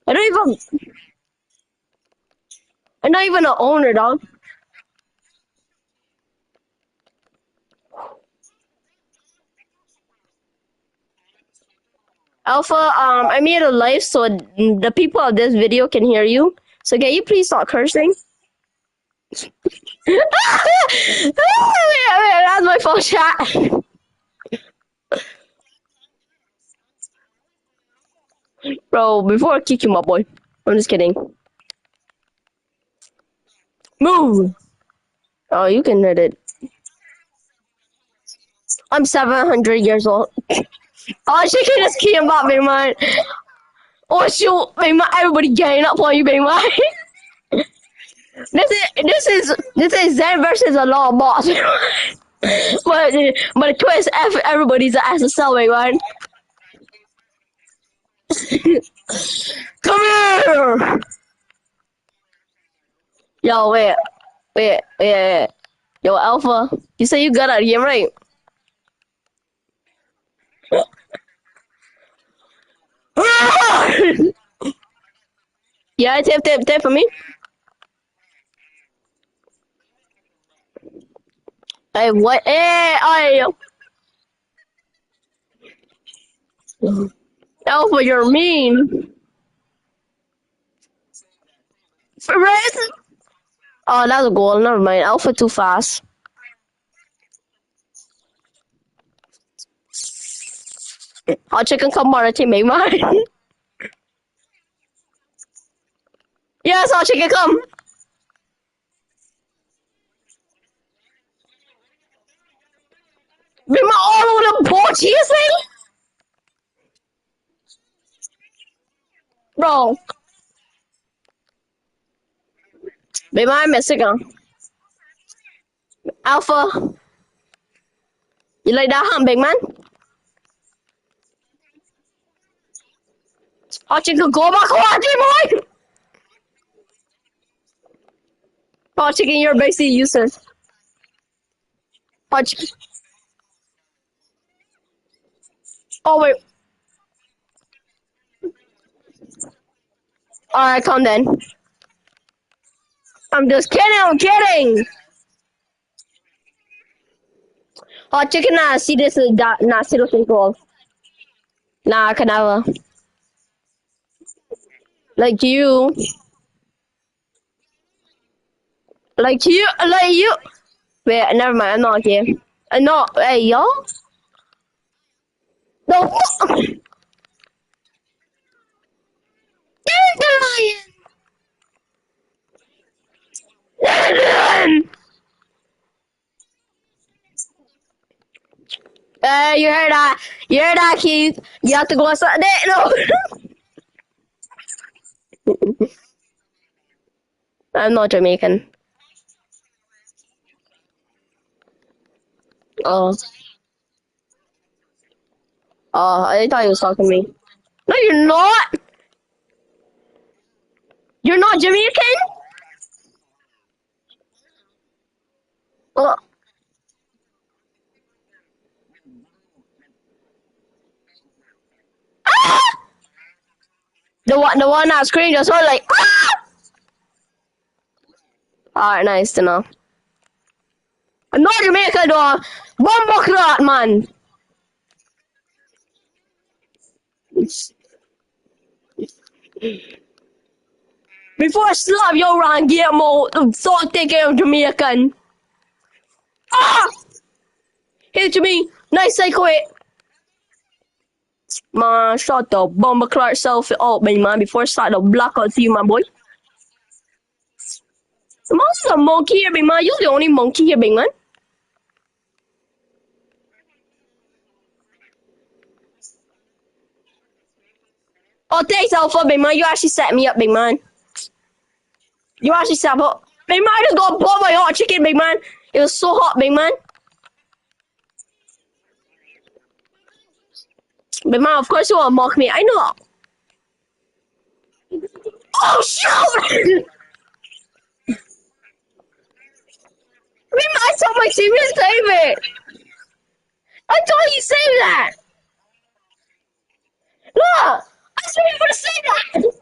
I don't even. I'm not even an owner, dog. Alpha, I made a live so the people of this video can hear you. So can you please stop cursing? Wait, that's my phone chat. Bro, before I kick you, my boy. I'm just kidding. Move! Oh, you can hit it. I'm 700 years old. Oh, she can just key him up, big man. Oh, shoot, big man. Everybody gang up on you, big man. This is Zen versus a law boss. but the twist, everybody's an SSL, big man. Come here! Yo, wait. Yo, Alpha, you say you got out of here, right? Yeah, tap for me. Hey, what? Hey, Alpha, you're mean. For real? Oh, that's a goal. Never mind. Alpha too fast. Hot chicken come on, teammate, mine. Yes, hot chicken come. Be my all over the board, cheese thing? Bro. Be my Mexican. Alpha, you like that, huh, big man? Hot chicken, go back on, team, boy. Hot chicken, you're basically useless. Hot chicken. Oh, wait. Alright, come then. I'm just kidding. Hot chicken, nah, see this is that, nah, see this control. Nah, I can never. Like you. Like you. Wait, never mind, I'm not here. I'm not, hey, y'all? No, there's the lion! You heard that? You heard that, Keith? You have to go outside there. No. I'm not Jamaican. Oh. Oh, I thought he was talking to me. No, you're not. You're not Jamaican? Oh. Ah! The one that screamed just was like, ah! Alright, nice to know. I'm not Jamaican though. Bomba clot, man. Before I slap your around, get more so thinking of Jamaican. Ah! Hit to me. Nice segue. Man, shut the bomber clock selfie up, man, before I start the blackout to you, my boy. Man's a monkey here, big man. You're the only monkey here, big man. Oh, thanks, Alpha, big man. You actually set me up, big man. You actually set me up. Big man, I just got bought my hot chicken, big man. It was so hot, big man. Big man, of course you want to mock me. I know. Oh, shoot! Big man, I saw my team is favorite. I thought you said that. Look, I said you gonna say that.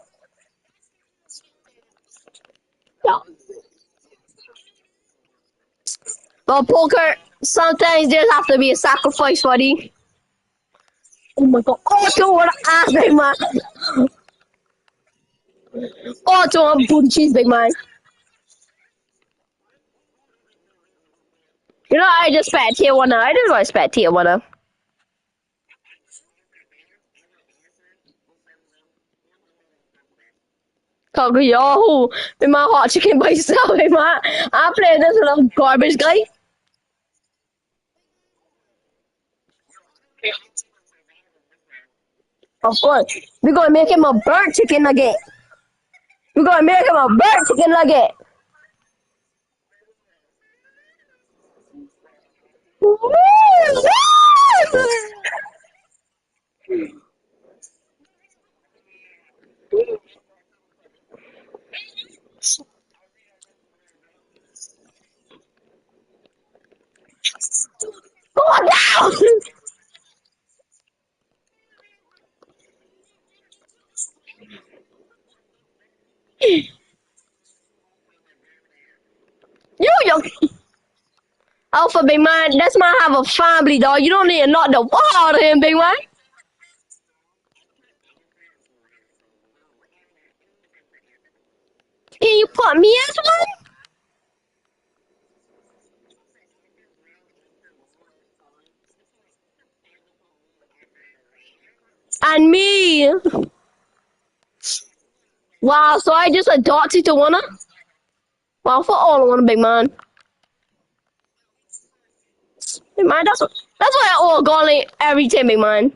No. But poker, sometimes there have to be a sacrifice, buddy. Oh my god. Auto what an ass, big man. Auto on booty cheese, big man. You know, I just spat tier one. I didn't want to spat tier one. Cause Yahoo, big man, hot chicken by yourself, big man. I'm playing this little garbage guy. Of course, we're gonna make him a burnt chicken nugget. We're gonna make him a burnt chicken nugget. Go down! You Alpha, big man. That's my have a family, dog. You don't need to knock the wall out of him, big man. Can you put me as one? And me. Wow, so I just adopted to one. Wow, for all of one, big man. Big man, that's why I all gone every time, big man.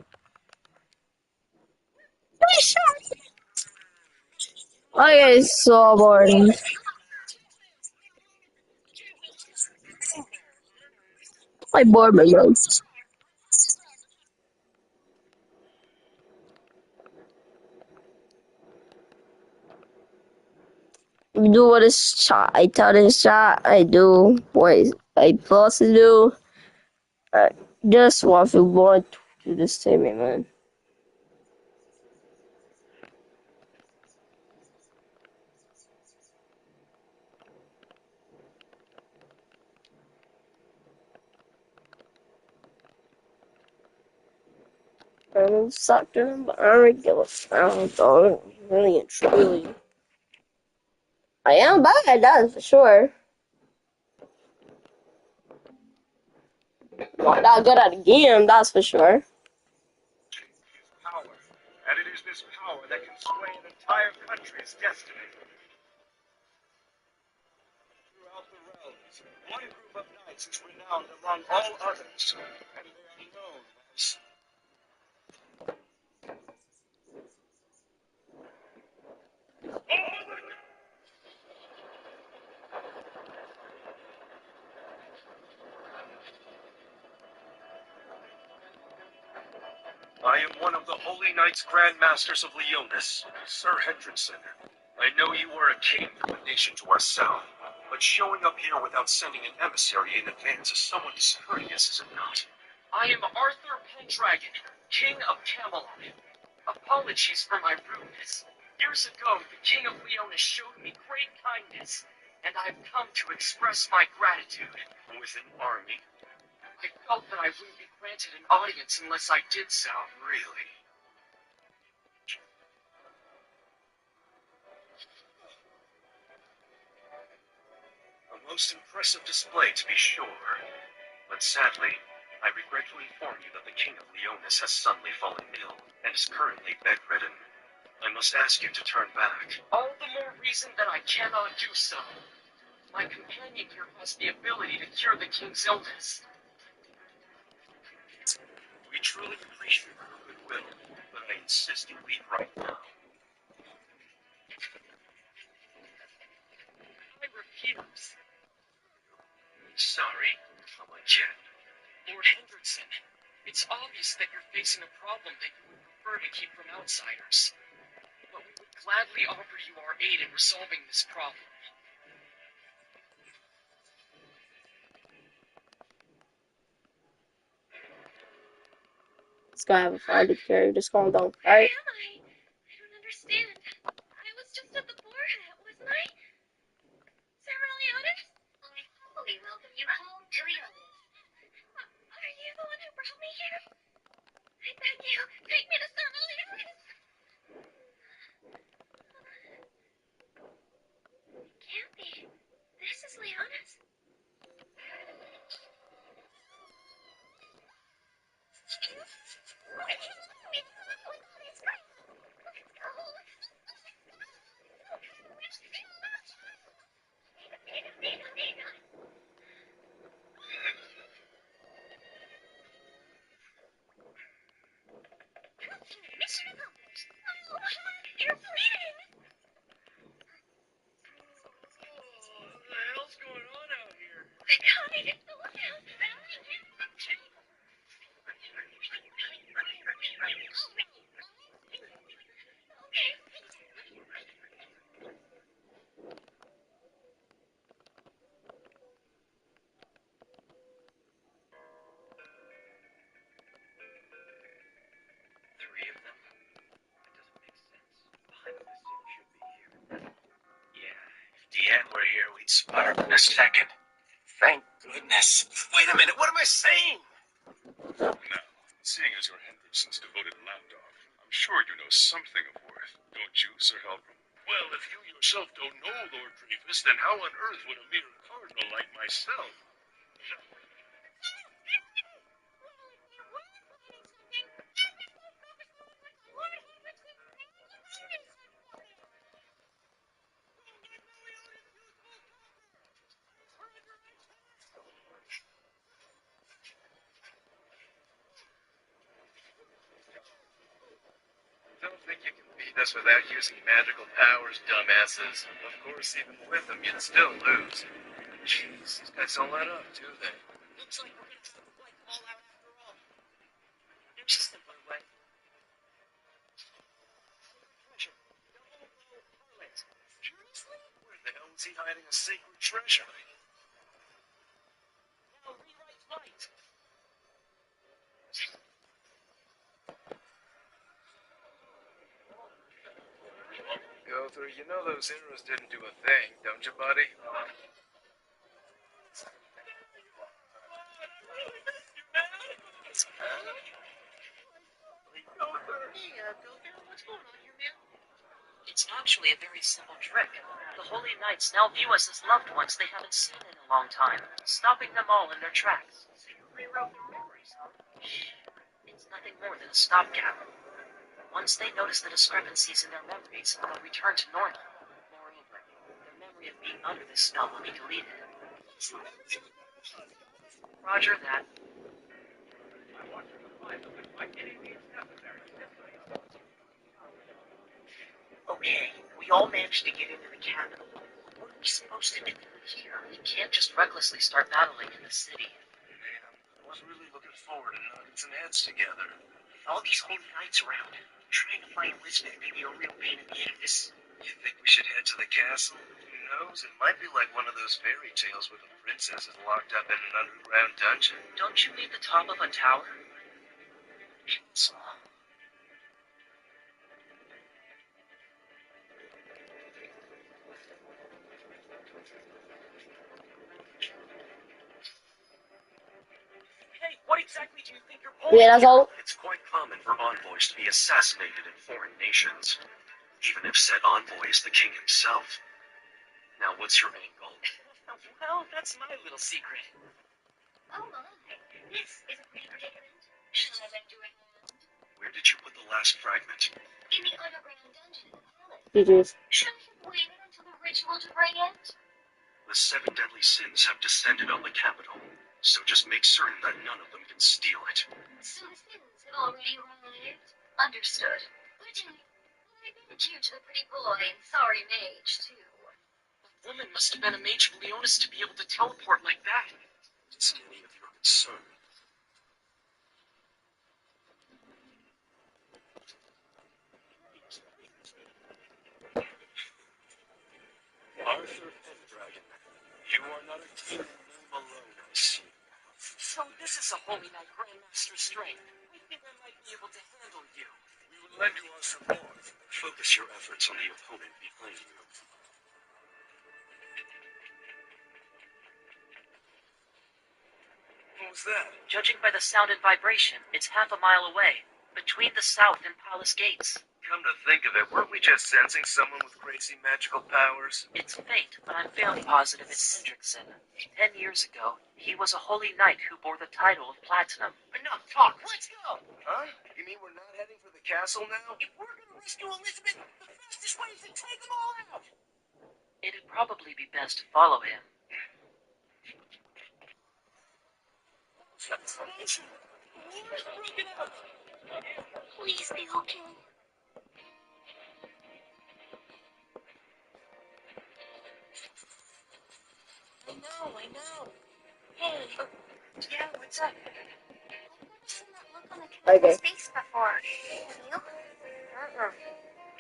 Okay, so boring. I bored, big man. Do what is chat. I tell this chat. I do what I supposed to do. Just what we want to do this time, big man. I don't suck to him, but I don't give a fuck, dog. Really and truly. I am bad, that's for sure. Not that good at the game, that's for sure. Power, and it is this power that can sway an entire country's destiny. Throughout the realms, one group of knights is renowned among all others, and they are known as... I am one of the Holy Knights Grand Masters of Leonis, Sir Hendrickson. I know you are a king from a nation to our south, but showing up here without sending an emissary in advance is somewhat discourteous, is it not? I am Arthur Pendragon, King of Camelot. Apologies for my rudeness. Years ago, the King of Leonis showed me great kindness, and I've come to express my gratitude. With an army? I felt that I wouldn't be granted an audience unless I did so. Really? A most impressive display, to be sure. But sadly, I regret to inform you that the King of Leonis has suddenly fallen ill and is currently bedridden. I must ask you to turn back. All the more reason that I cannot do so. My companion here has the ability to cure the king's illness. We truly appreciate your goodwill, but I insist you leave right now. I refuse. Sorry, come again. Lord Hendrickson, it's obvious that you're facing a problem that you would prefer to keep from outsiders. But we would gladly offer you our aid in resolving this problem. Let's go have a fun, Carrie. Just calm down, Where alright? am I? I don't understand. I was just at the forehead, wasn't I? Sir Leonis? I happily welcome you home to Leonis. Are you the one who brought me here? I beg you, take me to Sir Leonis. It can't be. This is Leonis. Mission accomplished. Oh, you're bleeding. What the hell's going on out here? We gotta get the lookouts. Okay. 3 of them? That doesn't make sense. Behind the scene should be here. Yeah, if Deanne were here, we'd spot her in a second. Thank goodness. Wait a minute, what am I saying? Now, seeing as you're Henderson's devoted lapdog, I'm sure you know something of worth, don't you, Sir Helbram? Well, if you yourself don't know Lord Dreyfus, then how on earth would a mere cardinal like myself? Don't think you can beat us without using magical powers, dumbasses. Of course, even with them, you'd still lose. Jeez, these guys don't let up, do they? Looks like we're gonna have to wipe them all out after all. There's a simpler way. Treasure. Double row harlot. Seriously? Where the hell is he hiding a sacred treasure? Now rewrite light. Gother, you know those arrows didn't do a thing, don't you, buddy? What's going on here, man? It's actually a very simple trick. The Holy Knights now view us as loved ones they haven't seen in a long time, stopping them all in their tracks. So you rewrote their memories, huh? Shh. It's nothing more than a stopgap. Once they notice the discrepancies in their memories, they'll return to normal. Moreover, their memory of being under this spell will be deleted. Roger that. Okay, we all managed to get into the capital. What are we supposed to do here? We can't just recklessly start battling in the city. Man, I was really looking forward to knocking some heads together. With all these holy knights around, trying to find Elizabeth may be a real pain in the anus. You think we should head to the castle? Who knows? It might be like one of those fairy tales where the princess is locked up in an underground dungeon. Don't you need the top of a tower? Castle. Hey, what exactly do you think you're pulling? Yeah, that's all. It's quite common for envoys to be assassinated in foreign nations, even if said envoy is the king himself. Now, what's your angle? Well, that's my little secret. Oh my, this is a pretty predicament. Shall I lend you a hand? Where did you put the last fragment? In the underground dungeon in the palace. GG's. Should I have waited until the ritual to bring it? The 7 deadly sins have descended on the capital, so just make certain that none of them can steal it. So the sins have already arrived? Understood. Lieutenant, I begged you to the pretty boy and sorry mage, too. That woman must have been a mage of Leonis to be able to teleport like that. Is it any of your concern? Arthur Pendragon, you are not a king in name alone, I see. So this is a Holy Knight Grandmaster strength. I think I might be be able to handle you. We will lend you our support. Focus your efforts on the opponent behind you. What was that? Judging by the sound and vibration, it's half a mile away, between the south and palace gates. Come to think of it, weren't we just sensing someone with crazy magical powers? It's faint, but I'm fairly positive it's Hendrickson. 10 years ago, he was a holy knight who bore the title of Platinum. Enough talk. Let's go. Huh? You mean we're not heading for the castle now? If we're gonna rescue Elizabeth, the fastest way is to take them all out. It'd probably be best to follow him. Transformation. War's broken out. Please be okay. I know. Hey, Yeah, what's up? I've never seen that look on the captain's face before. Have you?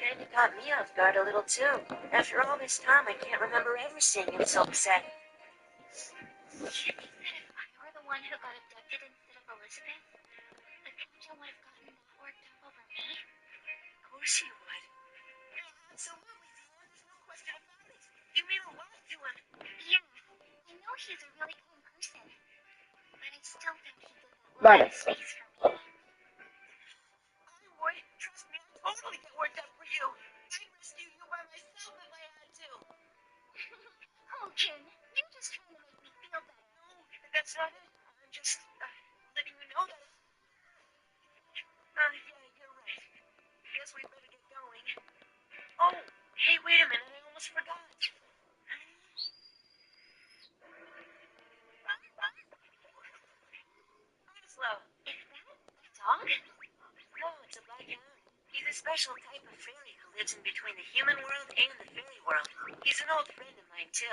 Kinda caught me off guard a little too. After all this time, I can't remember ever seeing him so upset. You think that if I were the one who got abducted instead of Elizabeth, the captain would have gotten that worked up over me? Of course he would. Yeah, absolutely, Dion. There's no question about it. You mean a lot to him. Yeah, I know he's a really kind person, but I still think he did that Vale. nice face for me. I would. Trust me, I'd totally get worked up for you. I'd rescue you by myself if I had to. Oh, Ken, you're just trying to make me feel better. No, that's not it. I'm just letting you know that. Yeah, you're right. Guess we better get going. Oh, hey, wait a minute. I almost forgot. Slow. Is that a dog? No, it's a black hound. He's a special type of fairy who lives in between the human world and the fairy world. He's an old friend of mine, too.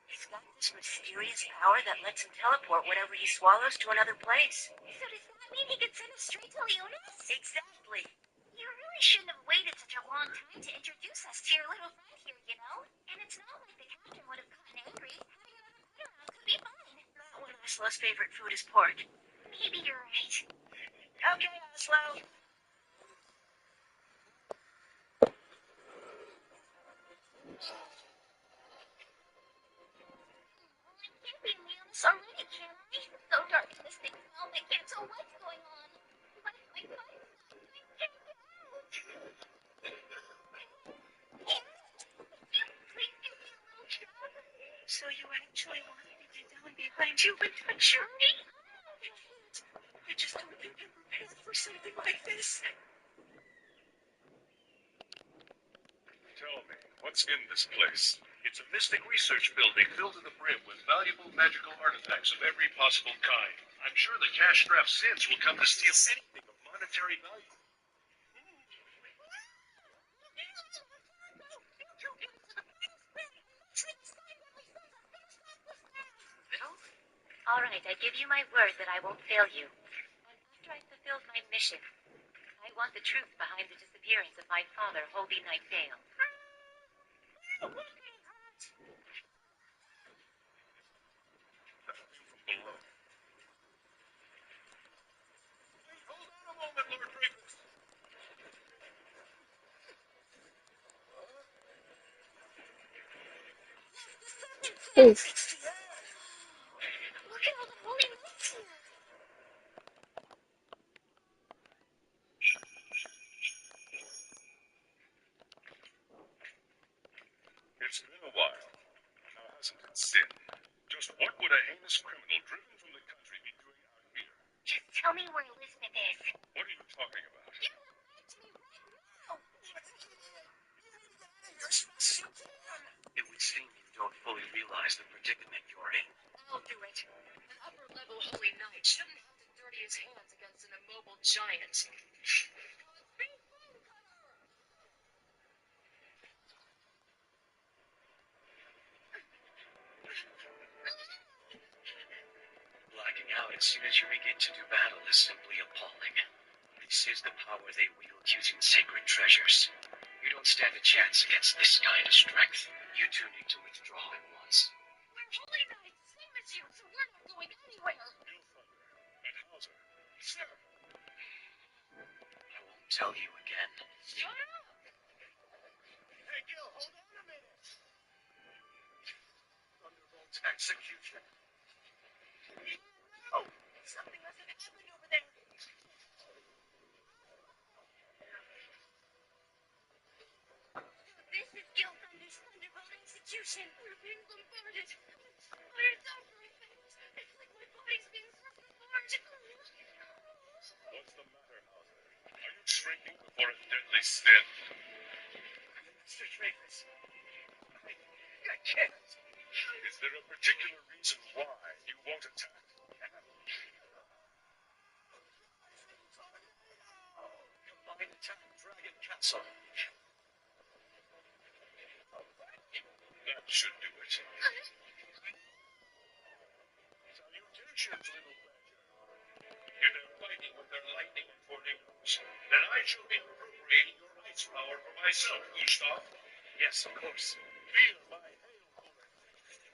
He's got this mysterious power that lets him teleport whatever he swallows to another place. So does that mean he could send us straight to Leonis? Exactly. You really shouldn't have waited such a long time to introduce us to your little friend here, you know? And it's not like the captain would have gotten angry. Having another pet around could be fine. Not when Oslo's favorite food is pork. Maybe you're right. Okay, Oslo. I can't be in Leonis already, can I? It's so dark in this big mouth, I can't tell what's going on. What if my butt stops? I can't get out. Please give me a little shove. So you actually wanted me to down behind you and touch your knee? I just don't think I'm prepared for something like this. Tell me, what's in this place? It's a mystic research building filled to the brim with valuable magical artifacts of every possible kind. I'm sure the cash-strapped Sins will come to steal anything of monetary value. Bill? All right, I give you my word that I won't fail you. And after I've fulfilled my mission, I want the truth behind the disappearance of my father, Holy Knight Vale. That came from below. Wait, hold on a moment, Lord Dreyfus. Oof. Look at all the holy knights here. It's been a while. Now, hasn't it, Sin? Just what would a heinous criminal driven from the country be doing out here? Just tell me where Elizabeth is. What are you talking about? Give her back to me right now. It would seem you don't fully realize the predicament you're in. I'll do it. An upper-level holy knight shouldn't have to dirty his hands against an immobile giant. Blacking out as soon as you begin to do battle is simply appalling. This is the power they wield using sacred treasures. You don't stand a chance against this kind of strength. You two need to withdraw at once. We're holy knights, same as you, so we're not going anywhere. Nilthunder and Hauser. Sir, tell you again. Shut up! Hey, Gil, hold on a minute. Thunderbolt's execution. No! Something must have happened over there. This is Gil Thunder's Thunderbolt execution. We're being bombarded. Iron thunder effect. It's like my body's being ripped apart. What's the matter, Hauser? Are you shrinking before a deadly sin? Mr. Dreyfus, I can't. Is there a particular reason why you won't attack? Combined attack, Dragon Castle. That should do it. Salutations, little badger. If they're fighting with their lightning and tornadoes, then I shall be appropriating your ice power for myself, Gustav. Yes, of course. Feel my hail bullet.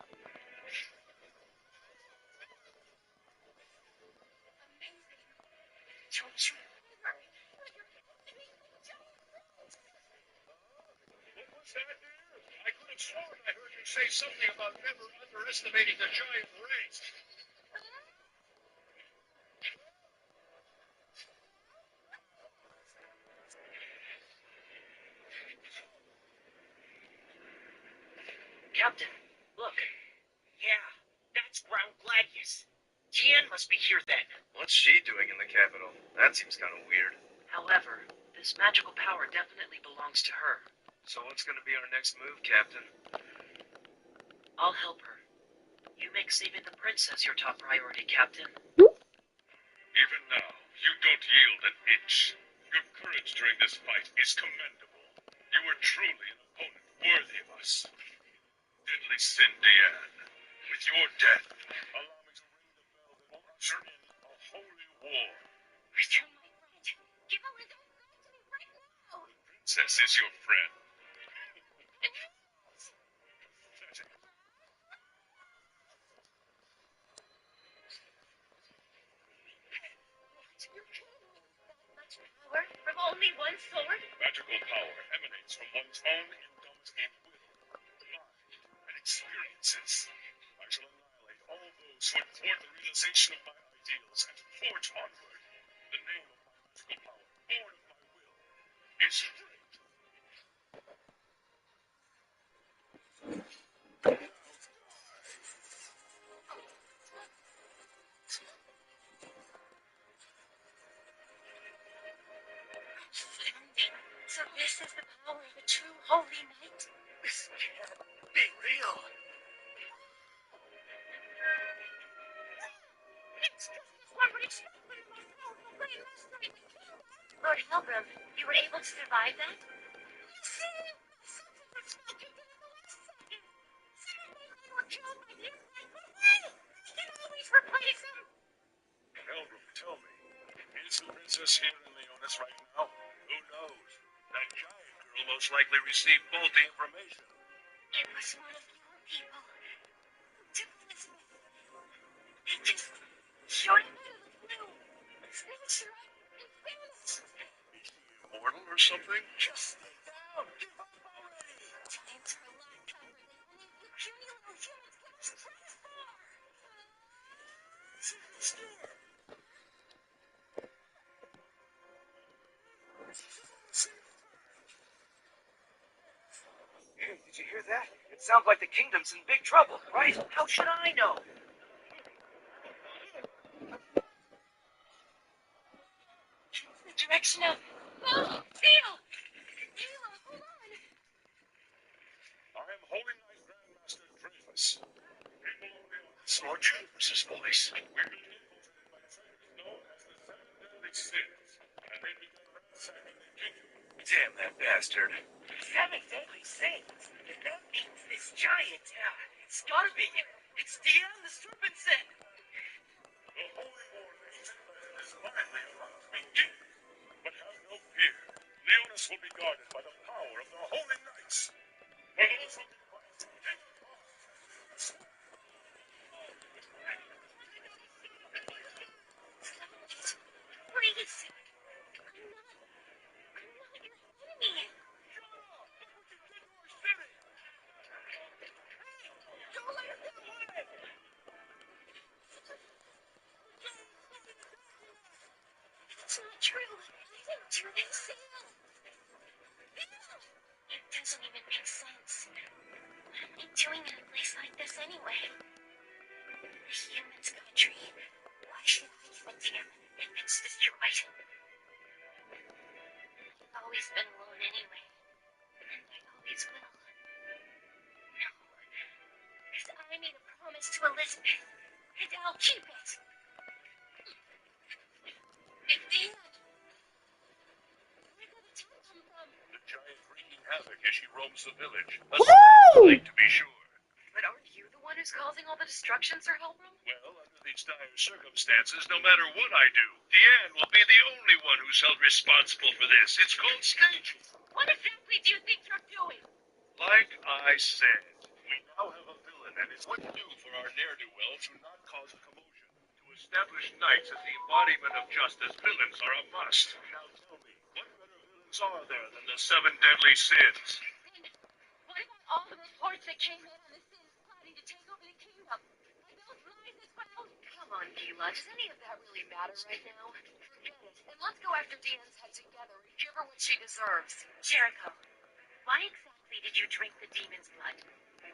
Amazing. Don't you ever. What was that, dear? I could have sworn I heard you say something about never underestimating the giant race. Captain, look. Yeah, that's Ground Gladius. Tian must be here then. What's she doing in the capital? That seems kind of weird. However, this magical power definitely belongs to her. So what's going to be our next move, Captain? I'll help her. You make saving the princess your top priority, Captain. Even now, you don't yield an inch. Your courage during this fight is commendable. You were truly an opponent worthy of us. Deadly Sin Diane, with your death, allow me to ring the bell that will usher in a holy war. Return my friend. Give a little friend to me right now. Princess is your friend. Pathetic. You can't use that much power from only one sword. Magical power emanates from one's own indomitable will, mind, and experiences. I shall annihilate all those who would thwart the realization of my ideals and forge onward. The name of my magical power, born of my will, is great. So this is the power of a true holy knight? This can't be real. It's just as one would expect from the most powerful grandmaster in the kingdom. Lord Helbram, you were able to survive that? You see, something was smoking in the last second. Some of my men were killed by the impact, but we can always replace them. Helbram, tell me, is the princess here in Leonis right now? Who knows? That giant girl most likely received faulty information. It was one of your people. To Elizabeth. It just shot him out of the blue. Snatched her up and vanished. Is she immortal or something? Just stay down. Give up already. Times are a lot tougher than any you puny little humans get us credit for. Sure. Hey, did you hear that? It sounds like the kingdom's in big trouble, right? How should I know? The direction of... Oh, Theo! Theo, hold on! I am Holy Knight Grandmaster Dreyfus. People of Leonis. Lord Dreyfus's voice. We've been infiltrated by traitors known as the Seven Deadly Sins, and they began ransacking the kingdom. Damn that bastard. Seven deadly sins. That means this giant. It's gotta be. It's Dian the Serpent Sin. The holy war that ancient legend is finally about to begin. But have no fear. Leonis will be guarded by the power of the Holy Knights. For those who request, take a pause. Please! I'm not... anyway. And I always will. No. Because I made a promise to Elizabeth. And I'll keep it. Dad! Where did the attack come from? The giant wreaking havoc as she roams the village. A Woo! sight to be sure. But aren't you the one who's causing all the destruction, Sir Helbram? Well, under these dire circumstances, no matter what I do, Deanne will be the only one who's held responsible for this. It's called staging. What exactly do you think you're doing? Like I said, we now have a villain, and it's what to do for our ne'er-do-well to not cause a commotion. To establish knights as the embodiment of justice, villains are a must. Now tell me, what better villains are there than the 7 deadly sins? Then, what about all the reports that came in on the Sins plotting to take over the kingdom? Are those lies as well? Come on, Gila. Does any of that really matter right now? Forget it. And let's go after Deanne's head together and give her what she deserves. Jericho, why exactly did you drink the demon's blood?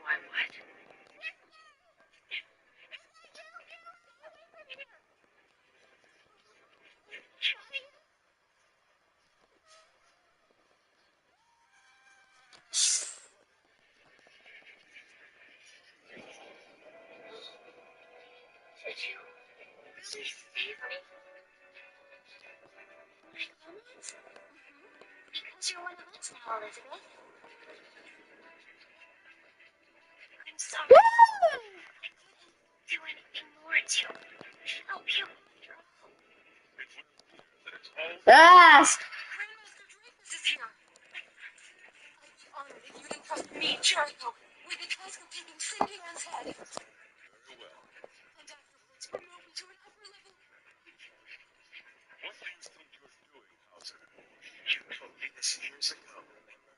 Why, what? Did you really save me? Like almost? Because you're one of us now, Elizabeth. I'm sorry. Woo! I couldn't do anything more to help you after all. It would appear that it's all Yes! Grandmaster Dreyfus is here. I'd be honored if you'd entrust me, Jericho, with the task of taking Cindy-Anne's head. very well. And afterwards, promote me to an upper level. What do you think you're doing, Hauser? You told me this years ago, remember?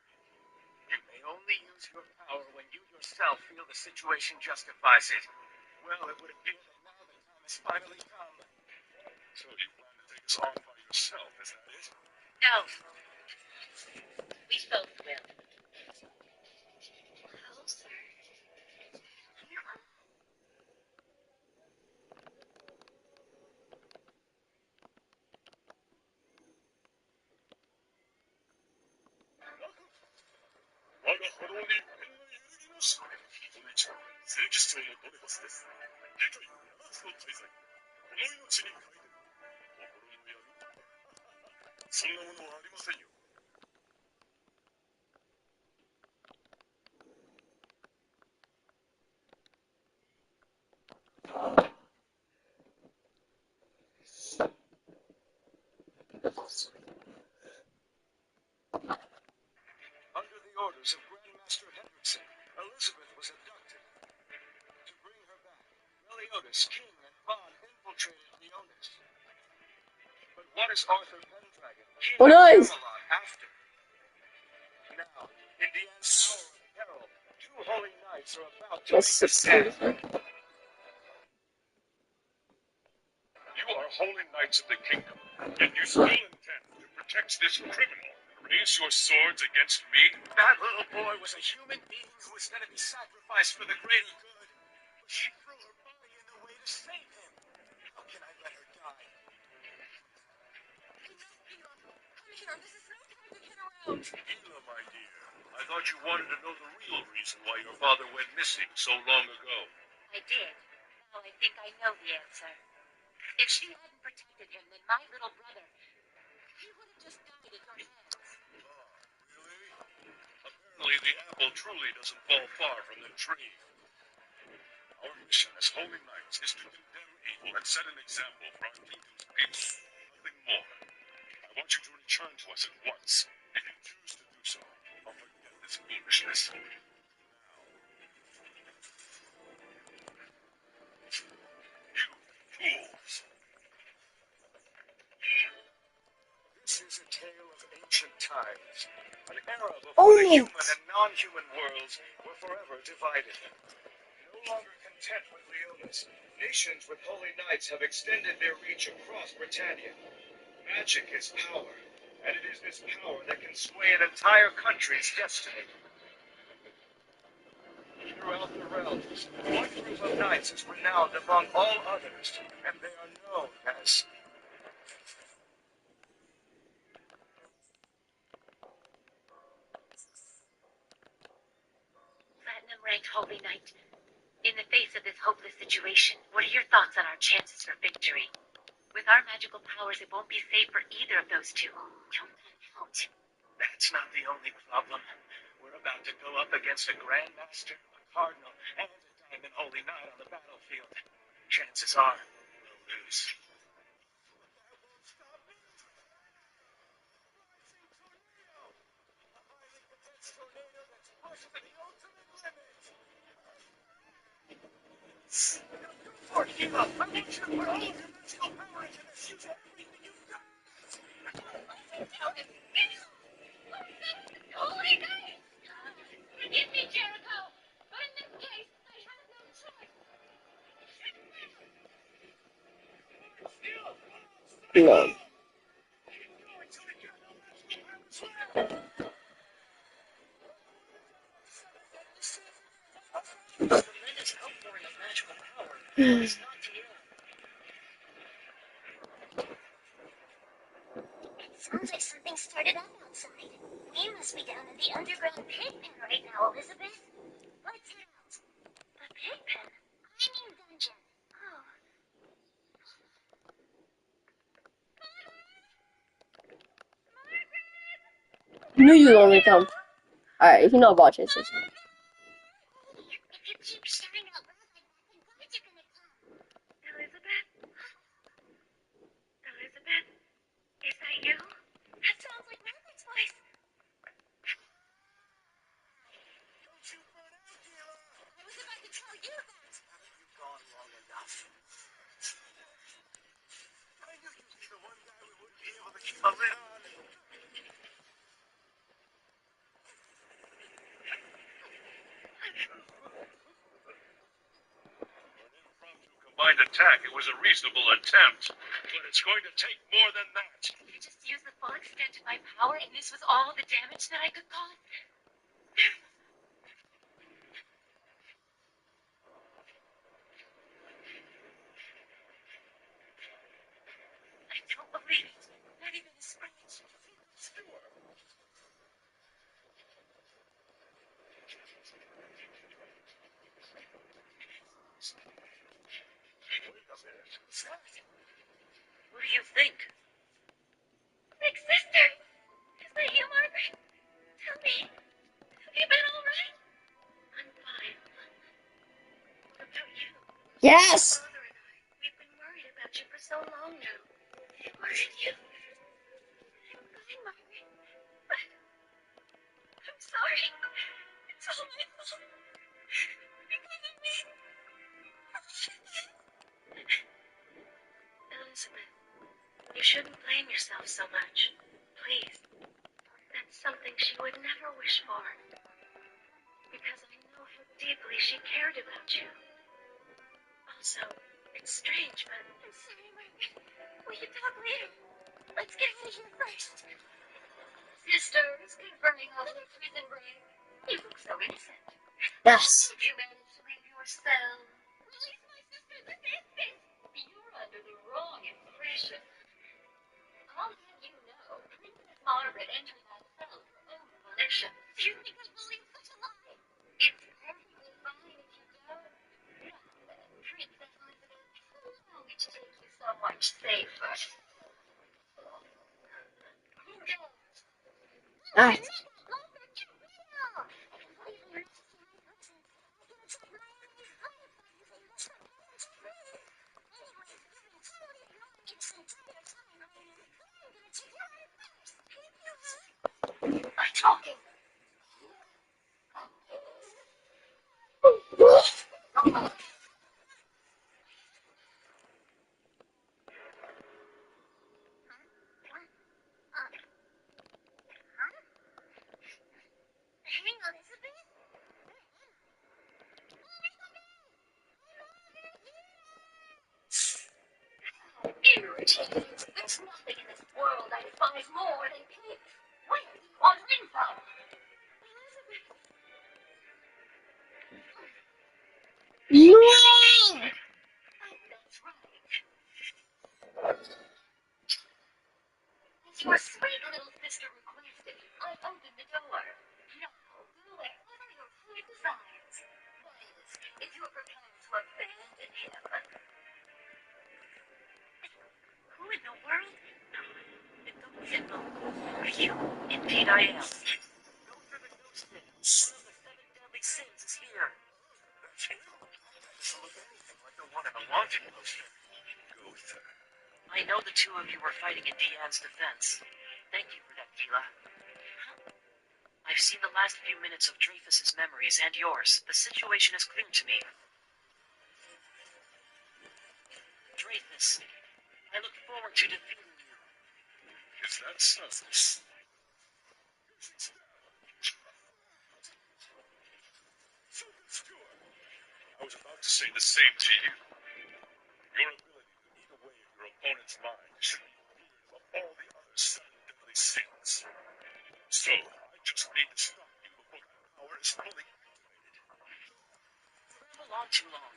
You may only use your power when you yourself feel the situation justifies it. Well, it would appear that now the time has finally come. So you plan to take us on by yourself, is that it? No. We both will. Closer. Under the orders of Grandmaster Hendrickson, Elizabeth was abducted. To bring her back, Meliodas, King, and Bond infiltrated Leonis. But what is Arthur Pendragon, King Oh, of nice. Camelot, after? Now, in Deanne's hour of peril, 2 holy knights are about to Let's make a stand. You are holy knights of the kingdom, yet you still intend to protect this criminal. Raise your swords against me? That little boy was a human being who was going to be sacrificed for the greater good. But she threw her body in the way to save him. How can I let her die? Enough, Gila. Come here. This is no time to kid around. Gila, my dear, I thought you wanted to know the real reason why your father went missing so long ago. I did. Now I think I know the answer. If she hadn't protected him, then my little brother, he would have just died at your hands. Really? Apparently the apple truly doesn't fall far from the tree. Our mission as holy knights is to condemn evil and set an example for our kingdom's people. Nothing more. I want you to return to us at once. If you choose to do so, I'll forget this foolishness. Now. You fools! This is a tale of ancient times. An era before Oh. the human and non-human worlds were forever divided. No longer content with Leonis, nations with holy knights have extended their reach across Britannia. Magic is power, and it is this power that can sway an entire country's destiny. Throughout the realms, one group of knights is renowned among all others, and they are known as Holy Knight. In the face of this hopeless situation, what are your thoughts on our chances for victory? With our magical powers, it won't be safe for either of those two. Don't let out. That's not the only problem. We're about to go up against a Grandmaster, a Cardinal, and a Diamond Holy Knight on the battlefield. Chances are, we'll lose. That won't stop me. Rising tornado. A highly condensed tornado that's pushed to the ultimate limit. Now go for it, Eva. I want you to put all of your magical power into this. Use everything you've got. Holy Knight! Forgive me, Jericho, but in this case, I have no choice. No. Tremendous outpouring of magical power. It's not to you. It sounds like something started up outside. We must be down in the underground pig pen right now, Elizabeth. Let's head out. The pig pen? I mean dungeon. Oh. Knew you were gonna come. Alright, you know about chances. If you keep shouting out loud like that, the guards are gonna come. Elizabeth? Elizabeth? Is that you? That sounds like Margaret's voice. Don't you burn out, Gila. I was about to tell you that. You've gone long enough. I knew you'd be the one guy we wouldn't be able to keep a lid on. Combined attack, it was a reasonable attempt. But it's going to take more than that. I just used the full extent of my power, and this was all the damage that I could cause. I don't believe it. Not even a scratch. Sure. Wait a minute. What do you think? Big sister! Is that you, Margaret? Tell me, have you been all right? I'm fine. What about you? Yes! Father and I, we've been worried about you for so long now. Weren't you? I'm fine, Margaret. But I'm sorry. It's all my fault. Because of me. Elizabeth, you shouldn't blame yourself so much. Please. That's something she would never wish for. Because I know how deeply she cared about you. Also, it's strange, but... I'm sorry, Margaret. We can talk later. Let's get out of here first. Sisters, confirming all your prison break. You look so innocent. Yes. Did you manage to leave your cell? Release my sister this instant! You're under the wrong impression. I'll have you know, Princess Margaret entered that cell of her own volition. Do you think I believe such a lie? It's perfectly fine if you don't. Now then, Princess Elizabeth, allow me to take you so much safer. Who knows? Alright. I'm talking. Hang on, Elizabeth. Irritating. There's nothing in this world I despise more than pigs. Where are you wandering from? Elizabeth. Yeah! Oh, that's right. As your sweet little sister requested, I opened the door. Now, go wherever your heart desires. But I am. Go for the ghost thing. One of the 7 deadly sins is here. Doesn't look anything like the one in the wanted poster. Gotha. I know the two of you were fighting in Deanne's defense. Thank you for that, Gila. I've seen the last few minutes of Dreyfus's memories and yours. The situation is clear to me. Dreyfus, I look forward to defeating you. Is that so? I was about to say the same to you. Your ability to eat away at your opponent's mind should be feared above all the other 7 deadly sins. So, I just need to stop you before that power is fully activated. Travel on too long.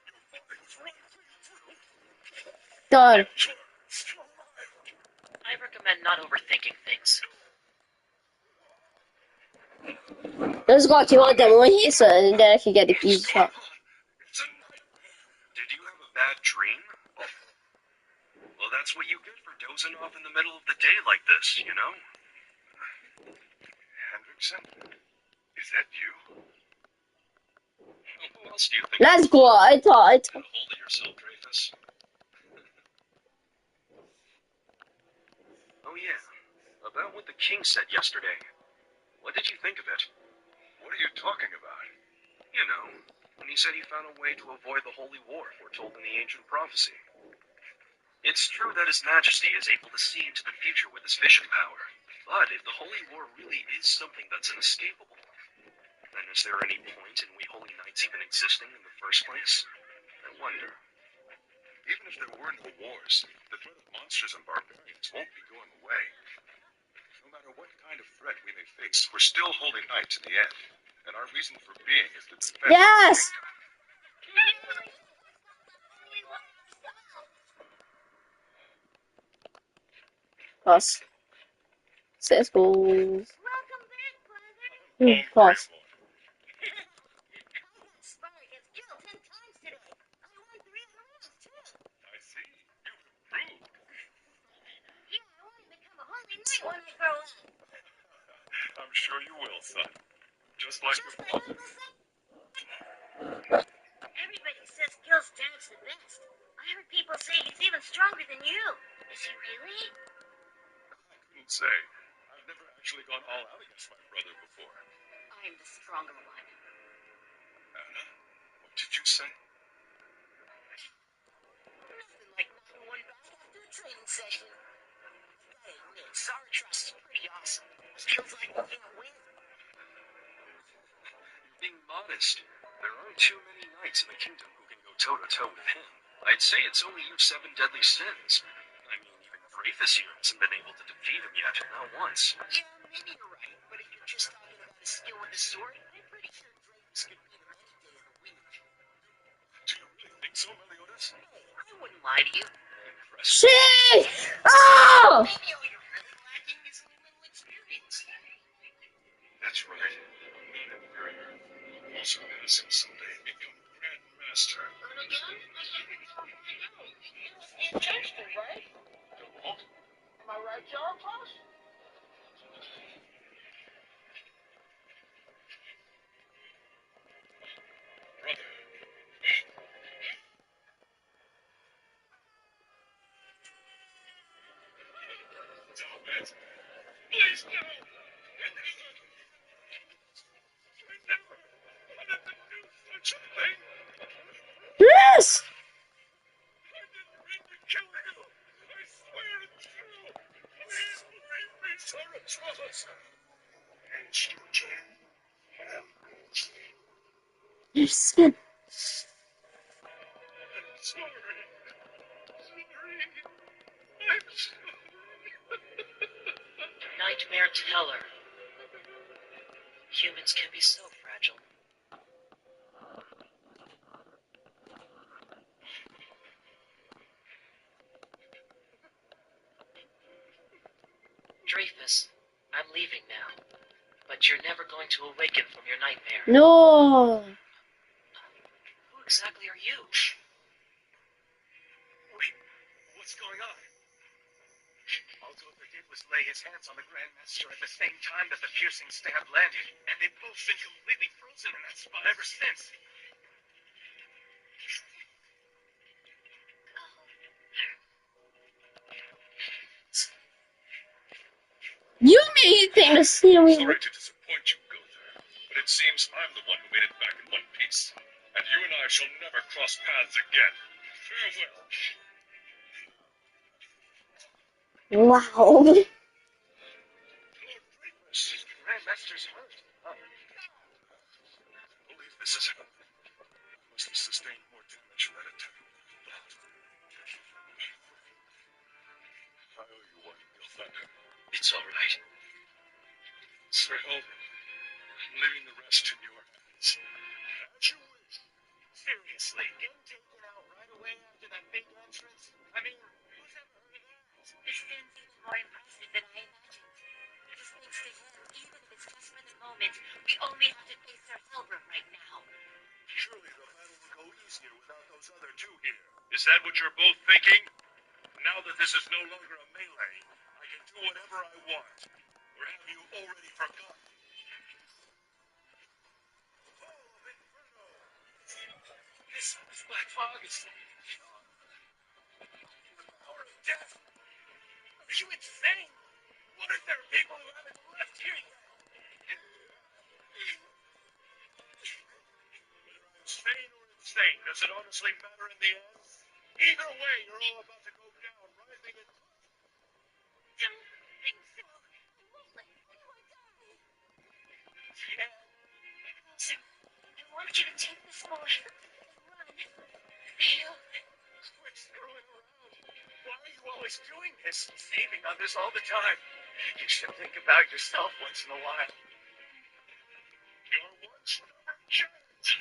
Your body was right through. Done. Still alive. I recommend not overthinking things. Let's go to one demo here so and then I can get the piece shot. It's a nightmare. Did you have a bad dream? Well, that's what you get for dozing off in the middle of the day like this, you know? Hendrickson? Is that you? Who else do you think? Let's go. I thought. Get a hold of yourself, Dreyfus. Oh yeah, about what the king said yesterday. What did you think of it? What are you talking about? You know, when he said he found a way to avoid the holy war foretold in the ancient prophecy. It's true that His Majesty is able to see into the future with his vision power. But if the holy war really is something that's inescapable, then is there any point in we holy knights even existing in the first place? I wonder. Even if there were no wars, the threat of monsters and barbarians won't be going away. No matter what kind of threat we may face, we're still holy knights in the end. And our reason for being is to defend Yes. the kingdom. Pause. Let's go. Welcome back, brother. Pause. I got smart against Gil 10 times today. I won 3 of the rounds, too. I see. You've improved. Yeah, I want to become a holy knight when I grow up. I'm sure you will, son. Just like Just your like Uncle Sam. Everybody says Gil's dad's the best. I heard people say he's even stronger than you. Is he really? I couldn't say. I've never actually gone all out against my brother before. I'm the stronger one. Anna, what did you say? Nothing like knocking one back after a training session. I gotta admit, Zaratrust is pretty awesome. Feels like we can't win. You're being modest. There aren't too many knights in the kingdom who can go toe-to-toe with him. I'd say it's only you 7 deadly sins. I mean, even Dreyfus here hasn't been able to defeat him yet, not once. Yeah, maybe you're right. But if you're just talking about his skill with the sword, I'm pretty sure Dreyfus could beat him any day of the week. Do you really think so, Meliodas? Hey, I wouldn't lie to you. Impressive. Shit. Oh. Maybe all you're really lacking is a little experience. That's right. I'm not inferior. I'll also pass him someday and become Grand Master. And again, I haven't never find out. You changed it, right? What? Am I right, Zaratrust? Brother. Stop it. Please, no. I never wanted to do such a thing. Yes. I didn't mean to kill you. I swear it's true. Please believe me, Zarathustra. Your skin. I'm sorry. I'm sorry. Nightmare Teller. Humans can be so fragile. Dreyfus, I'm leaving now. But you're never going to awaken from your nightmare. No. Who exactly are you? Wait, what's going on? I'll go to him was lay his hands on the Grandmaster at the same time that the piercing stab landed, and they've both been completely frozen in that spot ever since. You made thing to see me. Sorry to disappoint you, Gunther, but it seems I'm the one who made it back in one piece, and you and I shall never cross paths again. Farewell. Wow. Lord Drakus, Grandmaster's hurt. I believe this is him. Must have sustained more damage from that attack. I owe you one, Gilthander. It's all right. Sir Helden, I'm leaving the rest in your hands. As you wish. Seriously, getting taken out right away after that big entrance? I mean, who's ever heard of that? This seems even more impressive than I imagined. Because thanks to him, even if it's just for the moment, we only have to face Sir Helbram right now. Surely the battle will go easier without those other two here. Is that what you're both thinking? Now that this is no longer a melee, I can do whatever I want. Or have you already forgotten? Fall of Inferno! This black fog is... the power of death. Are you insane? What if there are people who haven't left here yet? Whether I'm sane or insane, does it honestly matter in the end? Either way, you're all about to go down, writhing in... Don't think so. I won't let anyone die. Yeah. So, I want you to take this boy and run. Fail. Quit screwing around. Why are you always doing this? Saving others all the time. You should think about yourself once in a while. Your one stubborn chance!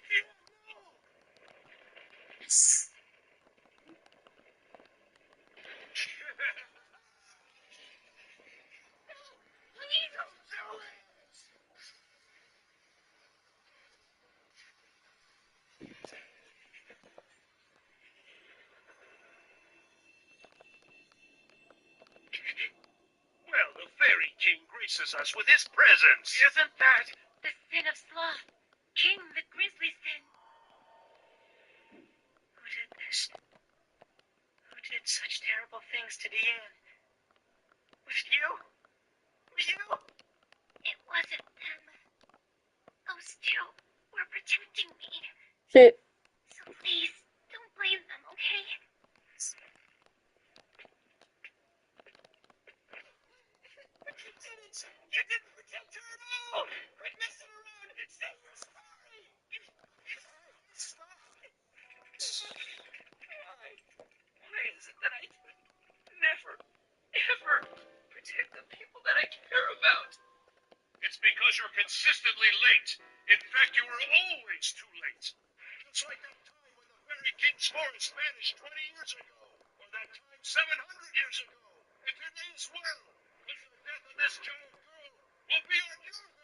Yeah, no! Please Don't do it! Well, the Fairy King graces us with his presence. Isn't that... the sin of sloth. King, the grisly sin. Who did this? Who did such terrible things to Deanne? Was it you? You? It wasn't them. Those two were protecting me. Shit. So please, don't blame them, okay? But you didn't! You didn't protect her at all! Quit messing around! Say you're sorry! Stop! Why is it that I never, ever protect the people that I care about? It's because you're consistently late. In fact, you were always too late. Just like that time when the Fairy King's forest vanished 20 years ago. Or that time 700 years ago. And today as well. Because the death of this giant girl will be on your head.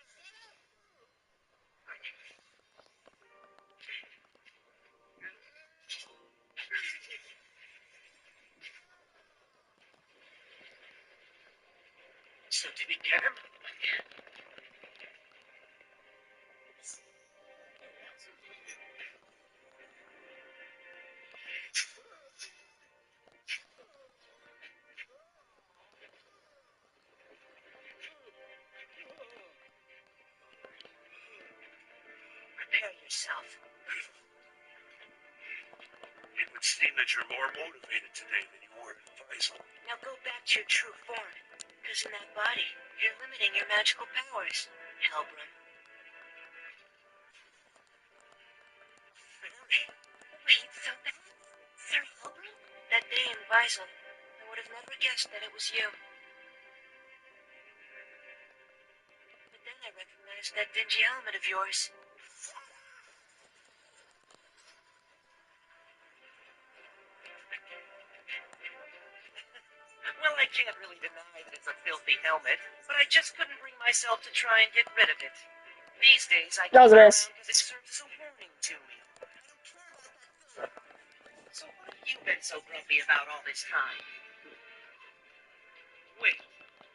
So did he get him? Prepare yourself. It would seem that you're more motivated today than you were in Faisal. Now go back to your true form. Because in that body, you're limiting your magical powers, Helbram. Fairy? Wait, so that's Sir Helbram? That day in Faisal, I would have never guessed that it was you. But then I recognized that dingy helmet of yours. Well, I can't really deny that it's a filthy helmet, but I just couldn't bring myself to try and get rid of it. These days, I That was keep a it miss. around because it serves as a warning to me. I don't care about that thing. So what are you been so grumpy about all this time? Wait,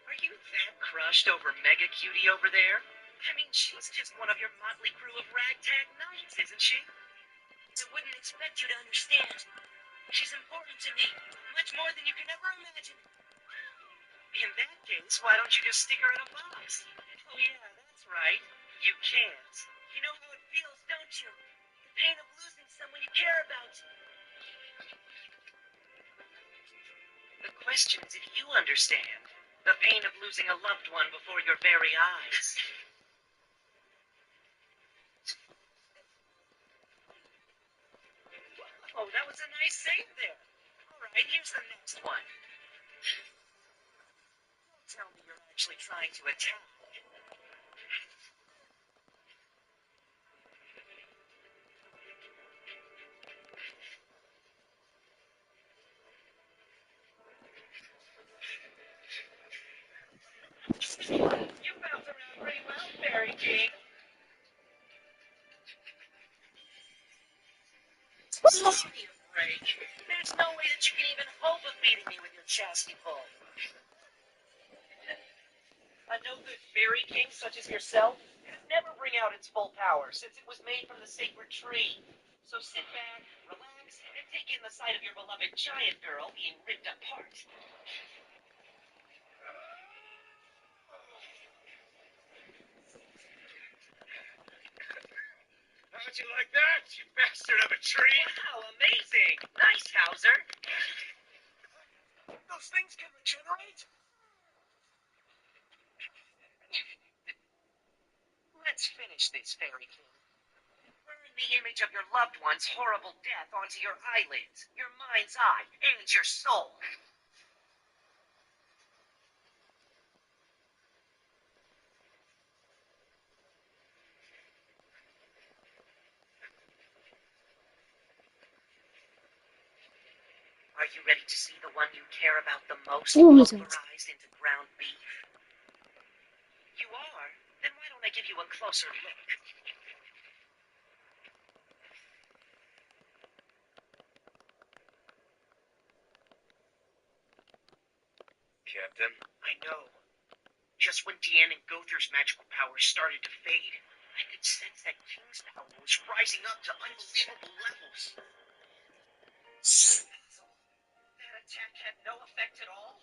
are you that crushed over Mega Cutie over there? I mean, she's just one of your motley crew of ragtag knights, isn't she? I wouldn't expect you to understand. She's important to me, much more than you can ever imagine. In that case, why don't you just stick her in a box? Oh yeah, that's right. You can't. You know how it feels, don't you? The pain of losing someone you care about. The question is if you understand the pain of losing a loved one before your very eyes. Oh, that was a nice save there. All right, here's the next one. Don't tell me you're actually trying to attack. You bounce around pretty well, Fairy King. Give me a break. There's no way that you can even hope of beating me with your chasty pull. A no-good fairy king such as yourself could never bring out its full power since it was made from the sacred tree. So sit back, relax, and take in the sight of your beloved giant girl being ripped apart. How'd you like that, you bastard of a tree? Wow, amazing! Nice, Hauser. Those things can regenerate? Let's finish this, Fairy King. Burn the image of your loved one's horrible death onto your eyelids, your mind's eye, and your soul. Are you ready to see the one you care about the most pulverized into ground beef? You are? Then why don't I give you a closer look? Captain? I know. Just when Deanne and Gother's magical powers started to fade, I could sense that King's power was rising up to unbelievable levels. That attack had no effect at all?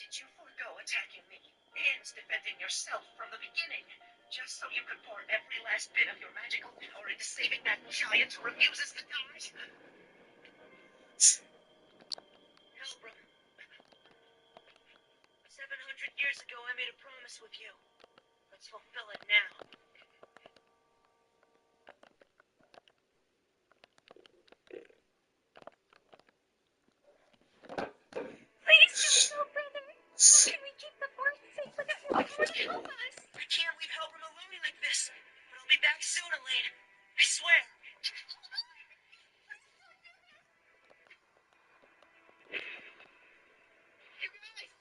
Did you forego attacking me and defending yourself from the beginning, just so you could pour every last bit of your magical power into saving that giant who refuses to die? Helbram, 700 years ago I made a promise with you. Let's fulfill it now. Please don't go, brother. How can we keep the force safe without your power to help us? I can't leave Helbram alone like this, but I'll be back soon, Elaine. I swear. You guys!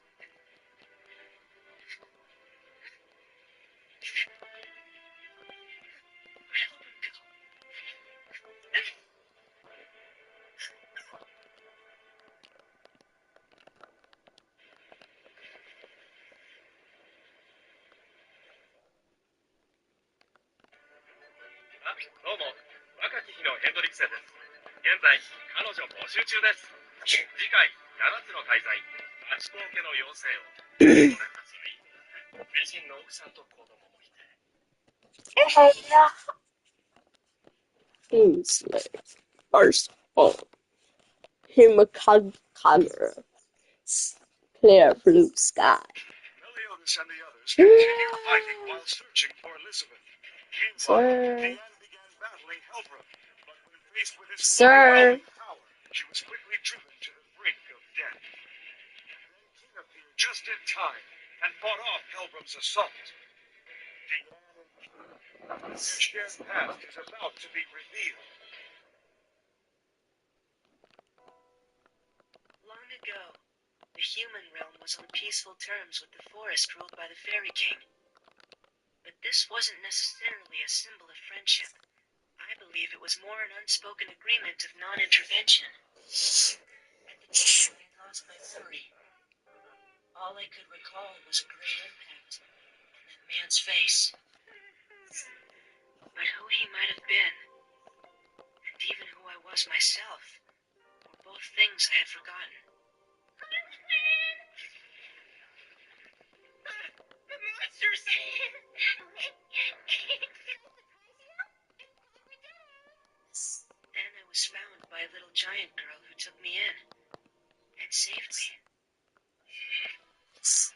Ah, どうも、若き日のヘンドリクセンです。現在、彼女募集中です。次回、7つの大罪、八甲家の妖精を。ごめんなさい。美人の奥さんと子供もいて。Kingsley. First of all, Himakagamura. Clear blue sky. Meliodas and the others continued fighting while searching for Elizabeth. Meanwhile, Deanne began battling Helbram, but when faced with his overwhelming power, she was quickly driven to the brink of death. Then King appeared just in time and fought off Helbram's assault. Deanne and King, their shared past is about to be revealed. Long ago, the human realm was on peaceful terms with the forest ruled by the Fairy King. But this wasn't necessarily a symbol of friendship. I believe it was more an unspoken agreement of non-intervention. At the time I lost my memory, all I could recall was a great impact and that man's face. But who he might have been, and even who I was myself, were both things I had forgotten. The monsters! Then I was found by a little giant girl who took me in and saved me. This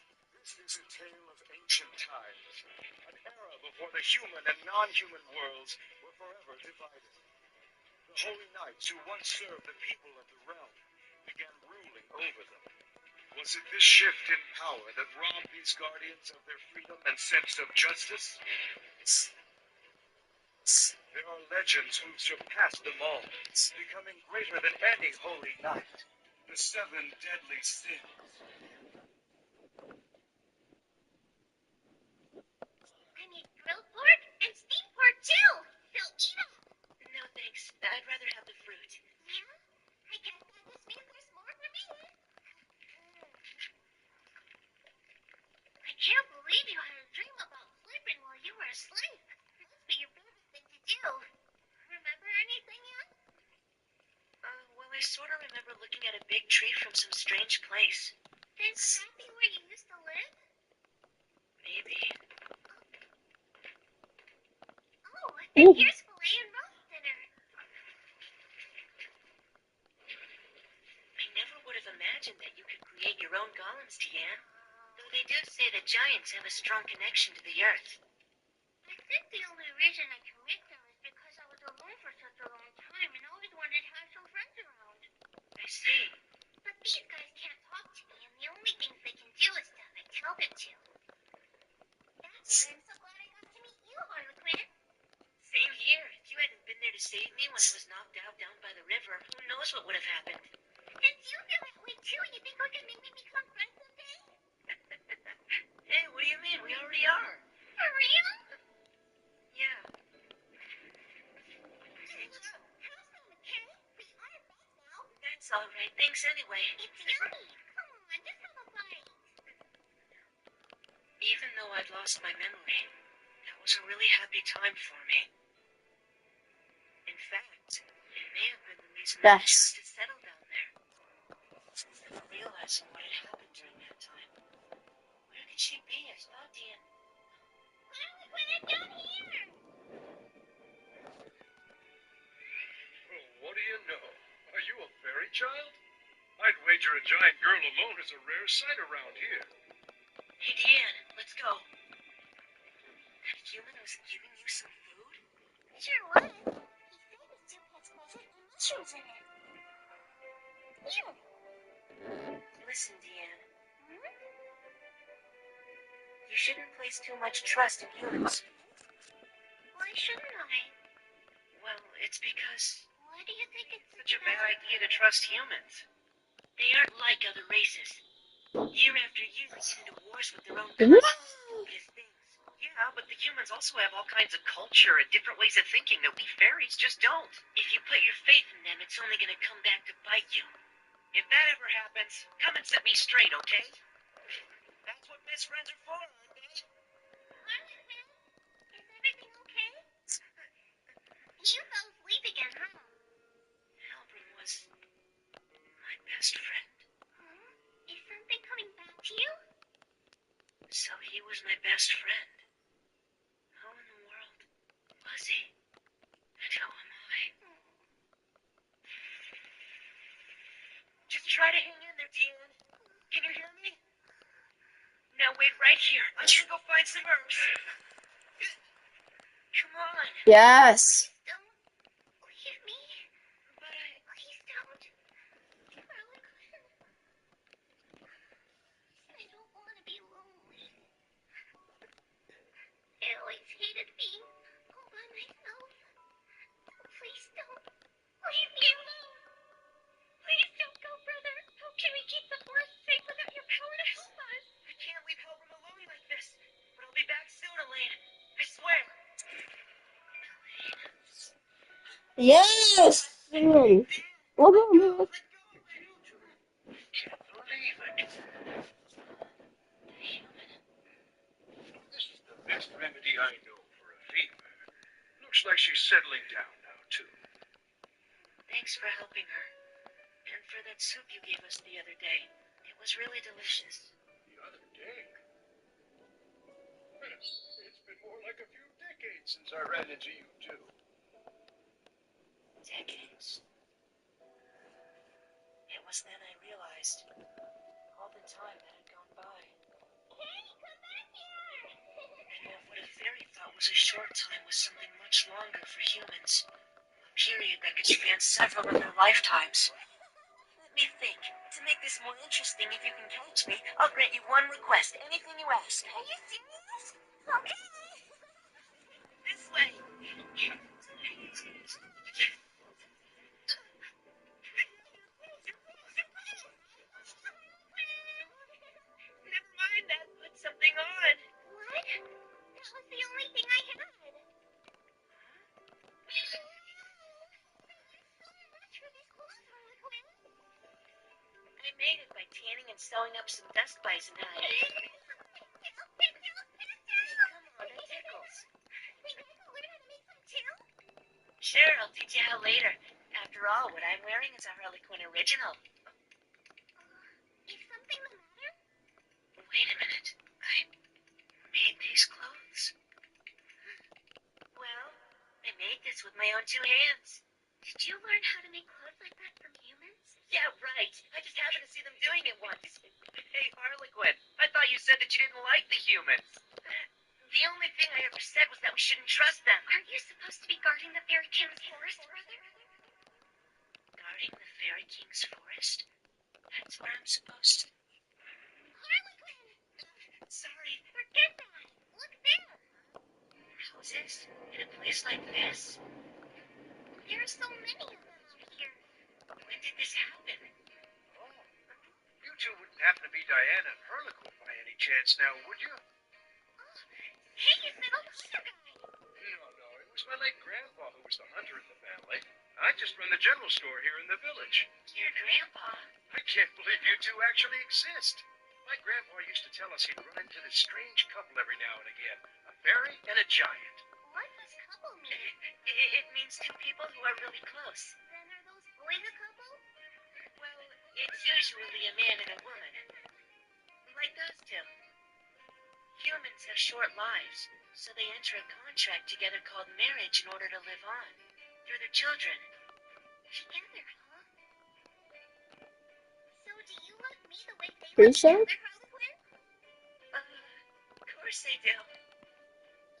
is a tale of ancient times, an era before the human and non-human worlds were forever divided. The holy knights who once served the people of the realm began ruling over them. Was it this shift in power that robbed these guardians of their freedom and sense of justice? There are legends who surpassed them all, becoming greater than any holy knight. The 7 deadly sins. I need grilled pork and steamed pork too. So eat 'em. No thanks, I'd rather have the fruit. Yeah? I guess that just means there's more for me. I can't believe you had a dream about sleeping while you were asleep. Must be your favorite thing to do. Remember anything yet? Well, I sort of remember looking at a big tree from some strange place. Then could that be where you used to live? Maybe. Oh, and here's filet and roast dinner. I never would have imagined that you could create your own golems, Deanne. Though they do say that giants have a strong connection to the earth. I think the only reason I can make them is because I was alone for such a long time and always wanted to have some friends around. I see. But these guys can't talk to me, and the only things they can do is stuff I tell them to. That's why I'm so glad I got to meet you, Harlequin. Same here. If you hadn't been there to save me when I was knocked out down by the river, who knows what would have happened. Since you feel that way too, you think we can maybe become friends someday? Hey, what do you mean? We already are. For real? Yeah. How's that, okay? We are friends now. That's all right. Thanks anyway. It's yummy. Come on, just have a bite. Even though I'd lost my memory, that was a really happy time for me. In fact, it may have been the reason I chose to settle down there. Never realizing what had happened during that time. Where could she be? I thought Deanne. Harlequin, I'm down here. Oh, what do you know? Are you a fairy child? I'd wager a giant girl alone is a rare sight around here. Hey, Deanne, let's go. That human was giving you some food? Sure was. He said his soup has pheasant and mushrooms in it. Here. Listen, Deanne. You shouldn't place too much trust in humans. Why shouldn't I? Well, it's because Why do you think it's such a bad idea to trust humans. They aren't like other races. Year after year, they get into wars with their own cousins. Things. Yeah, but the humans also have all kinds of culture and different ways of thinking that we fairies just don't. If you put your faith in them, it's only going to come back to bite you. If that ever happens, come and set me straight, okay? That's what best friends are for, aren't they? Harlequin, is everything okay? You fell asleep again, huh? Halpern was my best friend. Is something coming back to you? So he was my best friend. Who in the world was he? And who am I? Just try to hang in there, Deanne. Can you hear me? Now wait right here. I'm gonna go find some herbs. Come on. Yes. Don't leave me. But I... Please don't. Harlequin. I don't want to be lonely. I always hated being all by myself. Please don't leave me alone. Please don't go, brother. How can we keep the forest safe without your power to help us? I can't leave Halpern alone like this. But I'll be back soon, Elaine. I swear. Yes. What about me? Let go. I know for a female. Looks like she's settling down now, too. Thanks for helping her. And for that soup you gave us the other day. It was really delicious. The other day? It's been more like a few decades since I ran into you, too. Decades. It was then I realized all the time that had gone by. Hey, come back here! And that what a fairy thought was a short time was something much longer for humans. A period that could span several of their lifetimes. Let me think. To make this more interesting, if you can catch me, I'll grant you one request. Anything you ask. Are you serious? Okay! This way. Never mind that. Put something on. What? That was the only thing I had. Thank you so much for these clothes, Harlequin. I made it by tanning and sewing up some dust bites and hide. Hey, come on, that tickles. Think I can learn how to make some too? Sure, I'll teach you how later. After all, what I'm wearing is a Harlequin original. Is something the matter? Wait a minute. I made these clothes? Well, I made this with my own two hands. Did you learn how to make clothes like that from humans? Yeah, right. I just happened to see them doing it once. Hey, Harlequin, I thought you said that you didn't like the humans. The only thing I ever said was that we shouldn't trust them. Aren't you supposed to be guarding the Fairy King's forest, brother? Guarding the Fairy King's forest? That's where I'm supposed to. Harlequin! Sorry. Forget that! Look there! Houses? In a place like this? There are so many of them out here. When did this happen? Oh, you two wouldn't happen to be Diana and Harlequin by any chance now, would you? Hey, it's that old hunter guy! No, it was my late grandpa who was the hunter in the family. I just run the general store here in the village. Your grandpa? I can't believe you two actually exist. My grandpa used to tell us he'd run into this strange couple every now and again, a fairy and a giant. What does couple mean? It means two people who are really close. Then are those boys a couple? Well, it's usually a man and a woman. Like those two. Humans have short lives, so they enter a contract together called marriage in order to live on. Through their children. Together, huh? So do you love me the way they Think love so? each other, Harlequin? Of course they do.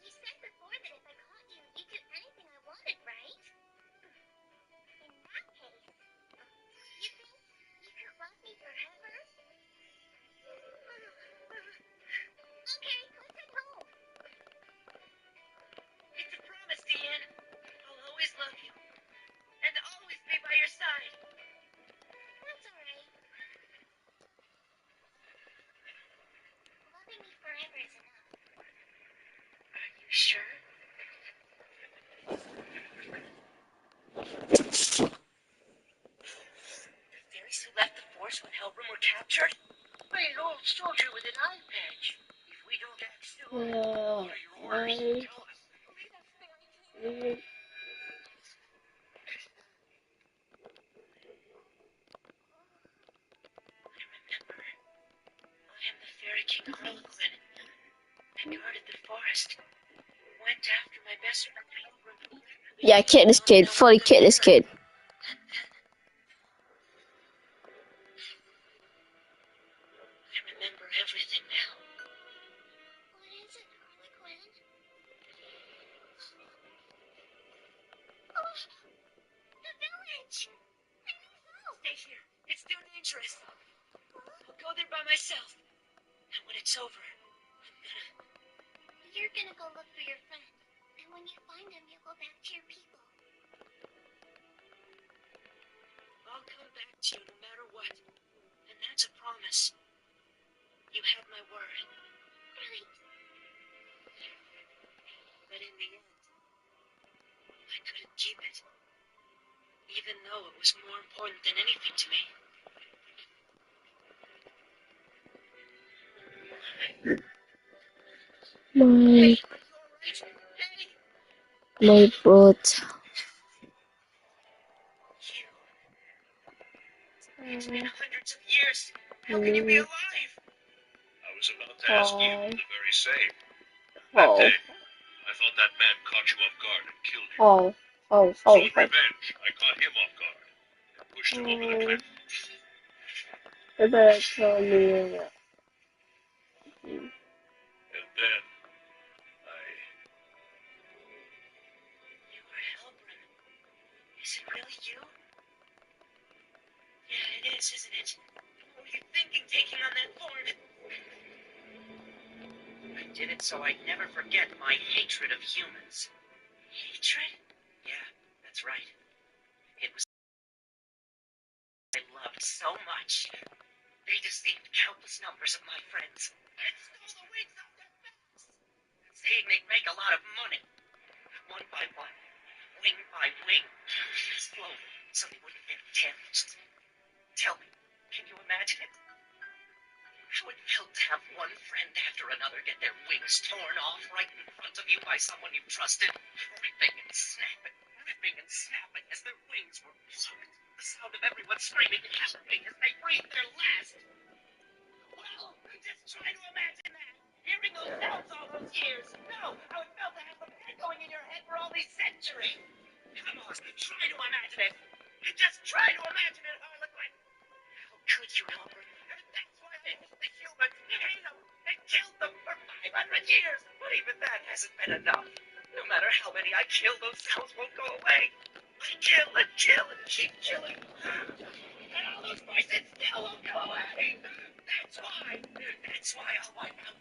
You said before that if I caught you, you'd do anything I wanted, right? In that case, you think you could love me forever? Okay, let's head home. It's a promise, Deanne. I'll always love you. And always be by your side. That's alright. Loving me forever is enough. Are you sure? The fairies who left the forest when Hellroom were captured? By an old soldier with an eye patch. If we don't act soon, what are your orders? Tell us. I remember. I am the Fairy King Harlequin. I guarded the forest. Went after my best friend Hellroom. Yeah, kid this kid. Fully kid this kid. And then I remember everything now. What is it, Harlequin? Oh, the village! I need help! Stay here. It's too dangerous. I'll go there by myself. And when it's over, You're gonna go look for your friend, and when you find him, you'll go back to your people. I'll come back to you no matter what. And that's a promise. You have my word. Right. But in the end, I couldn't keep it. Even though it was more important than anything to me. My Hey, are you alright? My foot. It's been hundreds of years. How can you be alive? I was about to ask you the very same. Oh. That day, I thought that man caught you off guard and killed you. Oh. So in revenge, I caught him off guard and pushed him over the cliff. You better tell me. And then, You are Helbron. Is it really you? Yeah, it is, isn't it? What were you thinking taking on that form? I did it so I'd never forget my hatred of humans. Hatred? Yeah, that's right. It was I loved so much. They deceived countless numbers of my friends. And stole the wings off their backs. Saying they'd make a lot of money. One by one. Wing by wing. Slowly, so they wouldn't get damaged. Tell me, can you imagine it? How it felt to have one friend after another get their wings torn off right in front of you by someone you trusted, ripping and snapping as their wings were plucked. The sound of everyone screaming and shouting as they breathed their last. Well, just try to imagine that. Hearing those sounds all those years. No, how it felt to have them echoing in your head for all these centuries. Come on, try to imagine it. Just try to imagine it, Harlequin. How could you, Albert? That's why I hate the humans. Hate them and killed them for 500 years. But even that hasn't been enough. No matter how many I kill, those cells won't go away. I kill and kill and keep killing. And all those voices still won't go away. That's why I'll wipe out